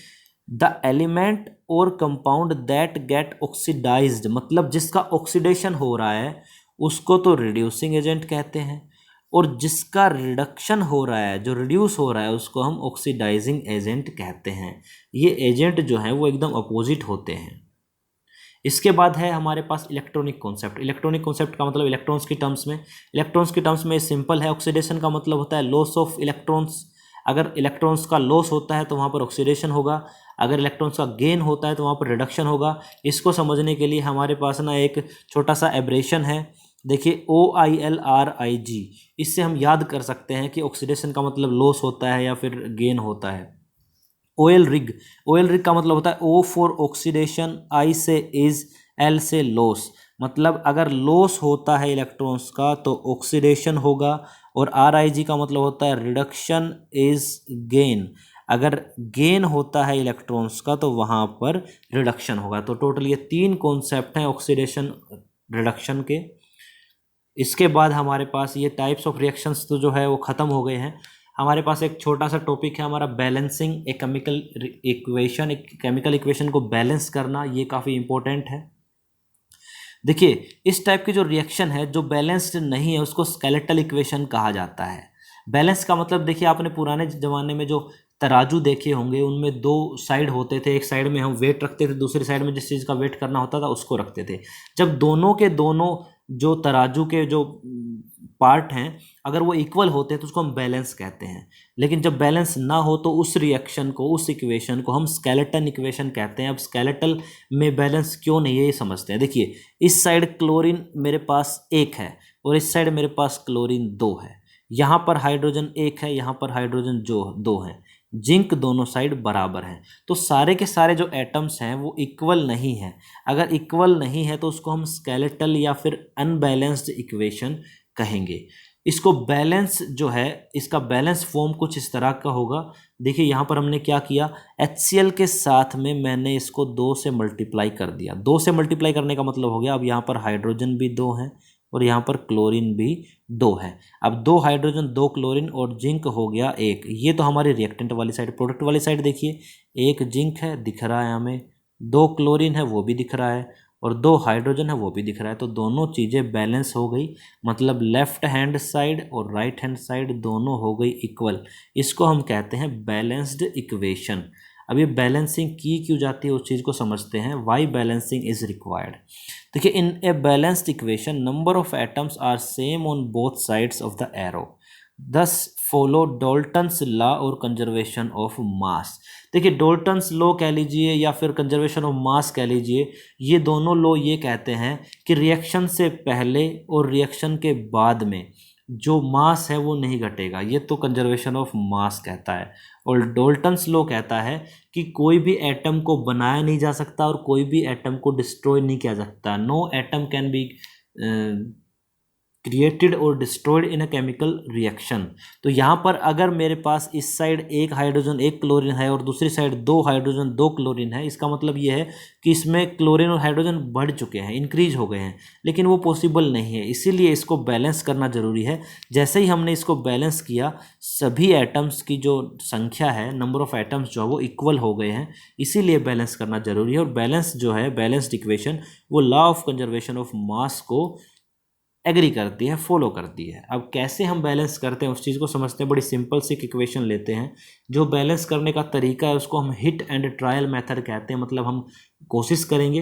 द एलिमेंट और कंपाउंड दैट गेट ऑक्सीडाइज्ड, मतलब जिसका ऑक्सीडेशन हो रहा है उसको तो रिड्यूसिंग एजेंट कहते हैं, और जिसका रिडक्शन हो रहा है, जो रिड्यूस हो रहा है, उसको हम ऑक्सीडाइजिंग एजेंट कहते हैं। ये एजेंट जो है वो एकदम अपोजिट होते हैं। इसके बाद है हमारे पास इलेक्ट्रॉनिक कॉन्सेप्ट। इलेक्ट्रॉनिक कॉन्सेप्ट का मतलब इलेक्ट्रॉन्स की टर्म्स में, इलेक्ट्रॉन्स की टर्म्स में सिंपल है। ऑक्सीडेशन का मतलब होता है लॉस ऑफ इलेक्ट्रॉन्स। अगर इलेक्ट्रॉन्स का लॉस होता है तो वहाँ पर ऑक्सीडेशन होगा, अगर इलेक्ट्रॉन्स का गेन होता है तो वहाँ पर रिडक्शन होगा। इसको समझने के लिए हमारे पास ना एक छोटा सा एब्रेशन है, देखिए OILRIG, इससे हम याद कर सकते हैं कि ऑक्सीडेशन का मतलब लॉस होता है या फिर गेन होता है। ओएल रिग, ओएल रिग का मतलब होता है O फॉर ऑक्सीडेशन, I से इज, L से लॉस। मतलब अगर लॉस होता है इलेक्ट्रॉन्स का तो ऑक्सीडेशन होगा, और RIG का मतलब होता है रिडक्शन इज गेन। अगर गेन होता है इलेक्ट्रॉन्स का तो वहाँ पर रिडक्शन होगा। तो टोटल ये 3 कॉन्सेप्ट हैं ऑक्सीडेशन रिडक्शन के। इसके बाद हमारे पास ये टाइप्स ऑफ रिएक्शंस तो जो है वो ख़त्म हो गए हैं। हमारे पास एक छोटा सा टॉपिक है हमारा बैलेंसिंग ए केमिकल इक्वेशन। एक केमिकल इक्वेशन को बैलेंस करना, ये काफ़ी इंपॉर्टेंट है। देखिए इस टाइप की जो रिएक्शन है जो बैलेंस्ड नहीं है उसको स्केलेटल इक्वेशन कहा जाता है। बैलेंस का मतलब देखिए आपने पुराने ज़माने में जो तराजू देखे होंगे उनमें 2 साइड होते थे, एक साइड में हम वेट रखते थे, दूसरी साइड में जिस चीज़ का वेट करना होता था उसको रखते थे। जब दोनों के दोनों जो तराजू के जो पार्ट हैं अगर वो इक्वल होते हैं तो उसको हम बैलेंस कहते हैं। लेकिन जब बैलेंस ना हो तो उस रिएक्शन को, उस इक्वेशन को हम स्केलेटन इक्वेशन कहते हैं। अब स्केलेटल में बैलेंस क्यों नहीं है ये समझते हैं। देखिए इस साइड क्लोरीन मेरे पास 1 है और इस साइड मेरे पास क्लोरीन 2 है। यहाँ पर हाइड्रोजन 1 है, यहाँ पर हाइड्रोजन जो 2 है। जिंक दोनों साइड बराबर हैं, तो सारे के सारे जो एटम्स हैं वो इक्वल नहीं हैं। अगर इक्वल नहीं है तो उसको हम स्केलेटल या फिर अनबैलेंस्ड इक्वेशन कहेंगे। इसको बैलेंस जो है, इसका बैलेंस फॉर्म कुछ इस तरह का होगा। देखिए यहाँ पर हमने क्या किया, HCl के साथ में मैंने इसको 2 से मल्टीप्लाई कर दिया। 2 से मल्टीप्लाई करने का मतलब हो गया अब यहाँ पर हाइड्रोजन भी 2 है और यहाँ पर क्लोरीन भी 2 है। अब 2 हाइड्रोजन 2 क्लोरीन और जिंक हो गया 1। ये तो हमारी रिएक्टेंट वाली साइड। प्रोडक्ट वाली साइड देखिए, 1 जिंक है दिख रहा है हमें, 2 क्लोरीन है वो भी दिख रहा है, और 2 हाइड्रोजन है वो भी दिख रहा है। तो दोनों चीज़ें बैलेंस हो गई, मतलब लेफ्ट हैंड साइड और राइट हैंड साइड दोनों हो गई इक्वल। इसको हम कहते हैं बैलेंस्ड इक्वेशन। अब ये बैलेंसिंग की क्यों जाती है उस चीज़ को समझते हैं। Why balancing is required. देखिए in a balanced equation number of atoms are same on both sides of the arrow, thus follow Dalton's law और कंजर्वेशन ऑफ मास। देखिए डॉल्टन्स लॉ कह लीजिए या फिर कंजर्वेशन ऑफ मास कह लीजिए, ये दोनों लॉ ये कहते हैं कि रिएक्शन से पहले और रिएक्शन के बाद में जो मास है वो नहीं घटेगा। ये तो कंजर्वेशन ऑफ मास कहता है। और डॉल्टन्स लॉ कहता है कि कोई भी एटम को बनाया नहीं जा सकता और कोई भी एटम को डिस्ट्रॉय नहीं किया जा सकता। No atom can be created और destroyed in a chemical reaction. तो यहाँ पर अगर मेरे पास इस साइड 1 हाइड्रोजन 1 क्लोरीन है और दूसरी साइड 2 हाइड्रोजन 2 क्लोरीन है, इसका मतलब ये है कि इसमें क्लोरीन और हाइड्रोजन बढ़ चुके हैं, इंक्रीज हो गए हैं, लेकिन वो पॉसिबल नहीं है। इसीलिए इसको बैलेंस करना ज़रूरी है। जैसे ही हमने इसको बैलेंस किया, सभी एटम्स की जो संख्या है, नंबर ऑफ एटम्स जो है वो इक्वल हो गए हैं, इसीलिए बैलेंस करना ज़रूरी है। और बैलेंस जो है, बैलेंस्ड इक्वेशन, वो लॉ ऑफ कंजर्वेशन ऑफ मास को एग्री करती है, फॉलो करती है। अब कैसे हम बैलेंस करते हैं उस चीज़ को समझते हैं। बड़ी सिंपल सी इक्वेशन लेते हैं। जो बैलेंस करने का तरीका है उसको हम हिट एंड ट्रायल मेथड कहते हैं। मतलब हम कोशिश करेंगे,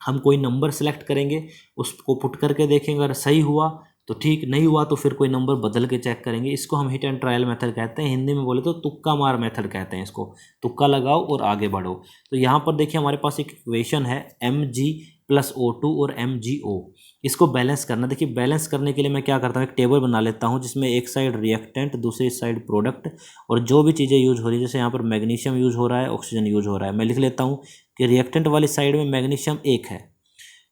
हम कोई नंबर सेलेक्ट करेंगे, उसको पुट करके देखेंगे, अगर सही हुआ तो ठीक, नहीं हुआ तो फिर कोई नंबर बदल के चेक करेंगे। इसको हम हिट एंड ट्रायल मेथड कहते हैं। हिंदी में बोले तो तुक्का मार मेथड कहते हैं इसको। तुक्का लगाओ और आगे बढ़ो। तो यहाँ पर देखिए हमारे पास एक इक्वेशन है Mg+O2 और MgO। इसको बैलेंस करना। देखिए बैलेंस करने के लिए मैं क्या करता हूँ, एक टेबल बना लेता हूँ जिसमें एक साइड रिएक्टेंट, दूसरी साइड प्रोडक्ट, और जो भी चीज़ें यूज हो रही है, जैसे यहाँ पर मैग्नीशियम यूज हो रहा है, ऑक्सीजन यूज हो रहा है, मैं लिख लेता हूँ कि रिएक्टेंट वाली साइड में मैग्नीशियम 1 है,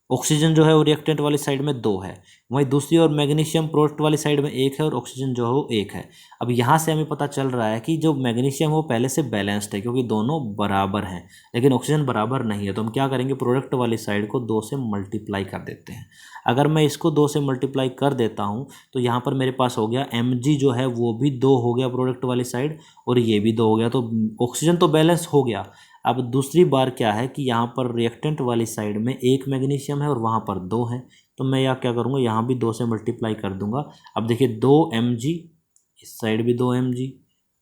ऑक्सीजन जो है वो रिएक्टेंट वाली साइड में 2 है, वहीं दूसरी ओर मैग्नीशियम प्रोडक्ट वाली साइड में 1 है और ऑक्सीजन जो है वो 1 है। अब यहाँ से हमें पता चल रहा है कि जो मैग्नीशियम वो पहले से बैलेंस्ड है क्योंकि दोनों बराबर हैं, लेकिन ऑक्सीजन बराबर नहीं है। तो हम क्या करेंगे, प्रोडक्ट वाली साइड को 2 से मल्टीप्लाई कर देते हैं। अगर मैं इसको 2 से मल्टीप्लाई कर देता हूँ तो यहाँ पर मेरे पास हो गया Mg जो है वो भी 2 हो गया प्रोडक्ट वाली साइड, और ये भी 2 हो गया। तो ऑक्सीजन तो बैलेंस हो गया। अब दूसरी बार क्या है कि यहाँ पर रिएक्टेंट वाली साइड में 1 मैग्नीशियम है और वहाँ पर 2 है, तो मैं यहाँ क्या करूँगा, यहाँ भी 2 से मल्टीप्लाई कर दूंगा। अब देखिए 2 Mg, इस साइड भी 2 Mg,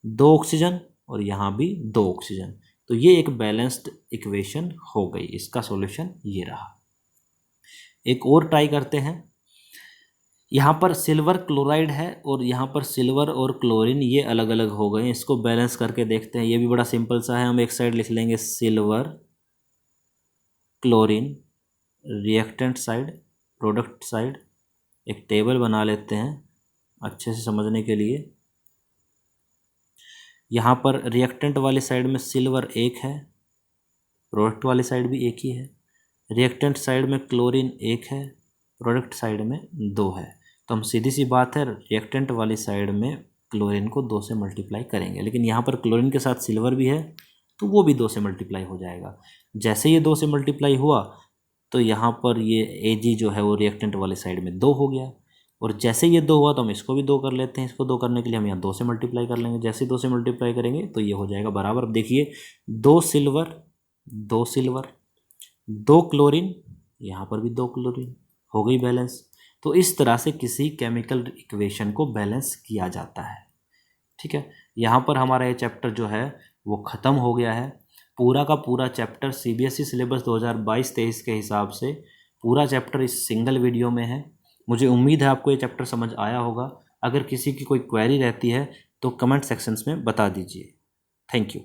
2 ऑक्सीजन और यहाँ भी 2 ऑक्सीजन, तो ये एक बैलेंस्ड इक्वेशन हो गई, इसका सॉल्यूशन ये रहा। एक और ट्राई करते हैं। यहाँ पर सिल्वर क्लोराइड है और यहाँ पर सिल्वर और क्लोरीन ये अलग अलग हो गए हैं। इसको बैलेंस करके देखते हैं। ये भी बड़ा सिंपल सा है। हम एक साइड लिख लेंगे silver chlorine, reactant side, product side. एक टेबल बना लेते हैं अच्छे से समझने के लिए। यहाँ पर रिएक्टेंट वाली साइड में सिल्वर 1 है, प्रोडक्ट वाली साइड भी 1 ही है। रिएक्टेंट साइड में क्लोरीन 1 है, प्रोडक्ट साइड में 2 है। तो हम सीधी सी बात है रिएक्टेंट वाली साइड में क्लोरीन को 2 से मल्टीप्लाई करेंगे, लेकिन यहाँ पर क्लोरीन के साथ सिल्वर भी है तो वो भी 2 से मल्टीप्लाई हो जाएगा। जैसे ये 2 से मल्टीप्लाई हुआ तो यहाँ पर ये Ag जो है वो रिएक्टेंट वाली साइड में 2 हो गया, और जैसे ये 2 हुआ तो हम इसको भी 2 कर लेते हैं। इसको 2 करने के लिए हम यहाँ 2 से मल्टीप्लाई कर लेंगे। जैसे 2 से मल्टीप्लाई करेंगे तो ये हो जाएगा बराबर। अब देखिए 2 सिल्वर 2 सिल्वर 2 क्लोरीन, यहाँ पर भी 2 क्लोरीन, हो गई बैलेंस। तो इस तरह से किसी केमिकल इक्वेशन को बैलेंस किया जाता है। ठीक है, यहाँ पर हमारा ये चैप्टर जो है वो ख़त्म हो गया है। पूरा का पूरा चैप्टर CBSE सिलेबस 2022-23 के हिसाब से पूरा चैप्टर इस सिंगल वीडियो में है। मुझे उम्मीद है आपको ये चैप्टर समझ आया होगा। अगर किसी की कोई क्वेरी रहती है तो कमेंट सेक्शंस में बता दीजिए। Thank you.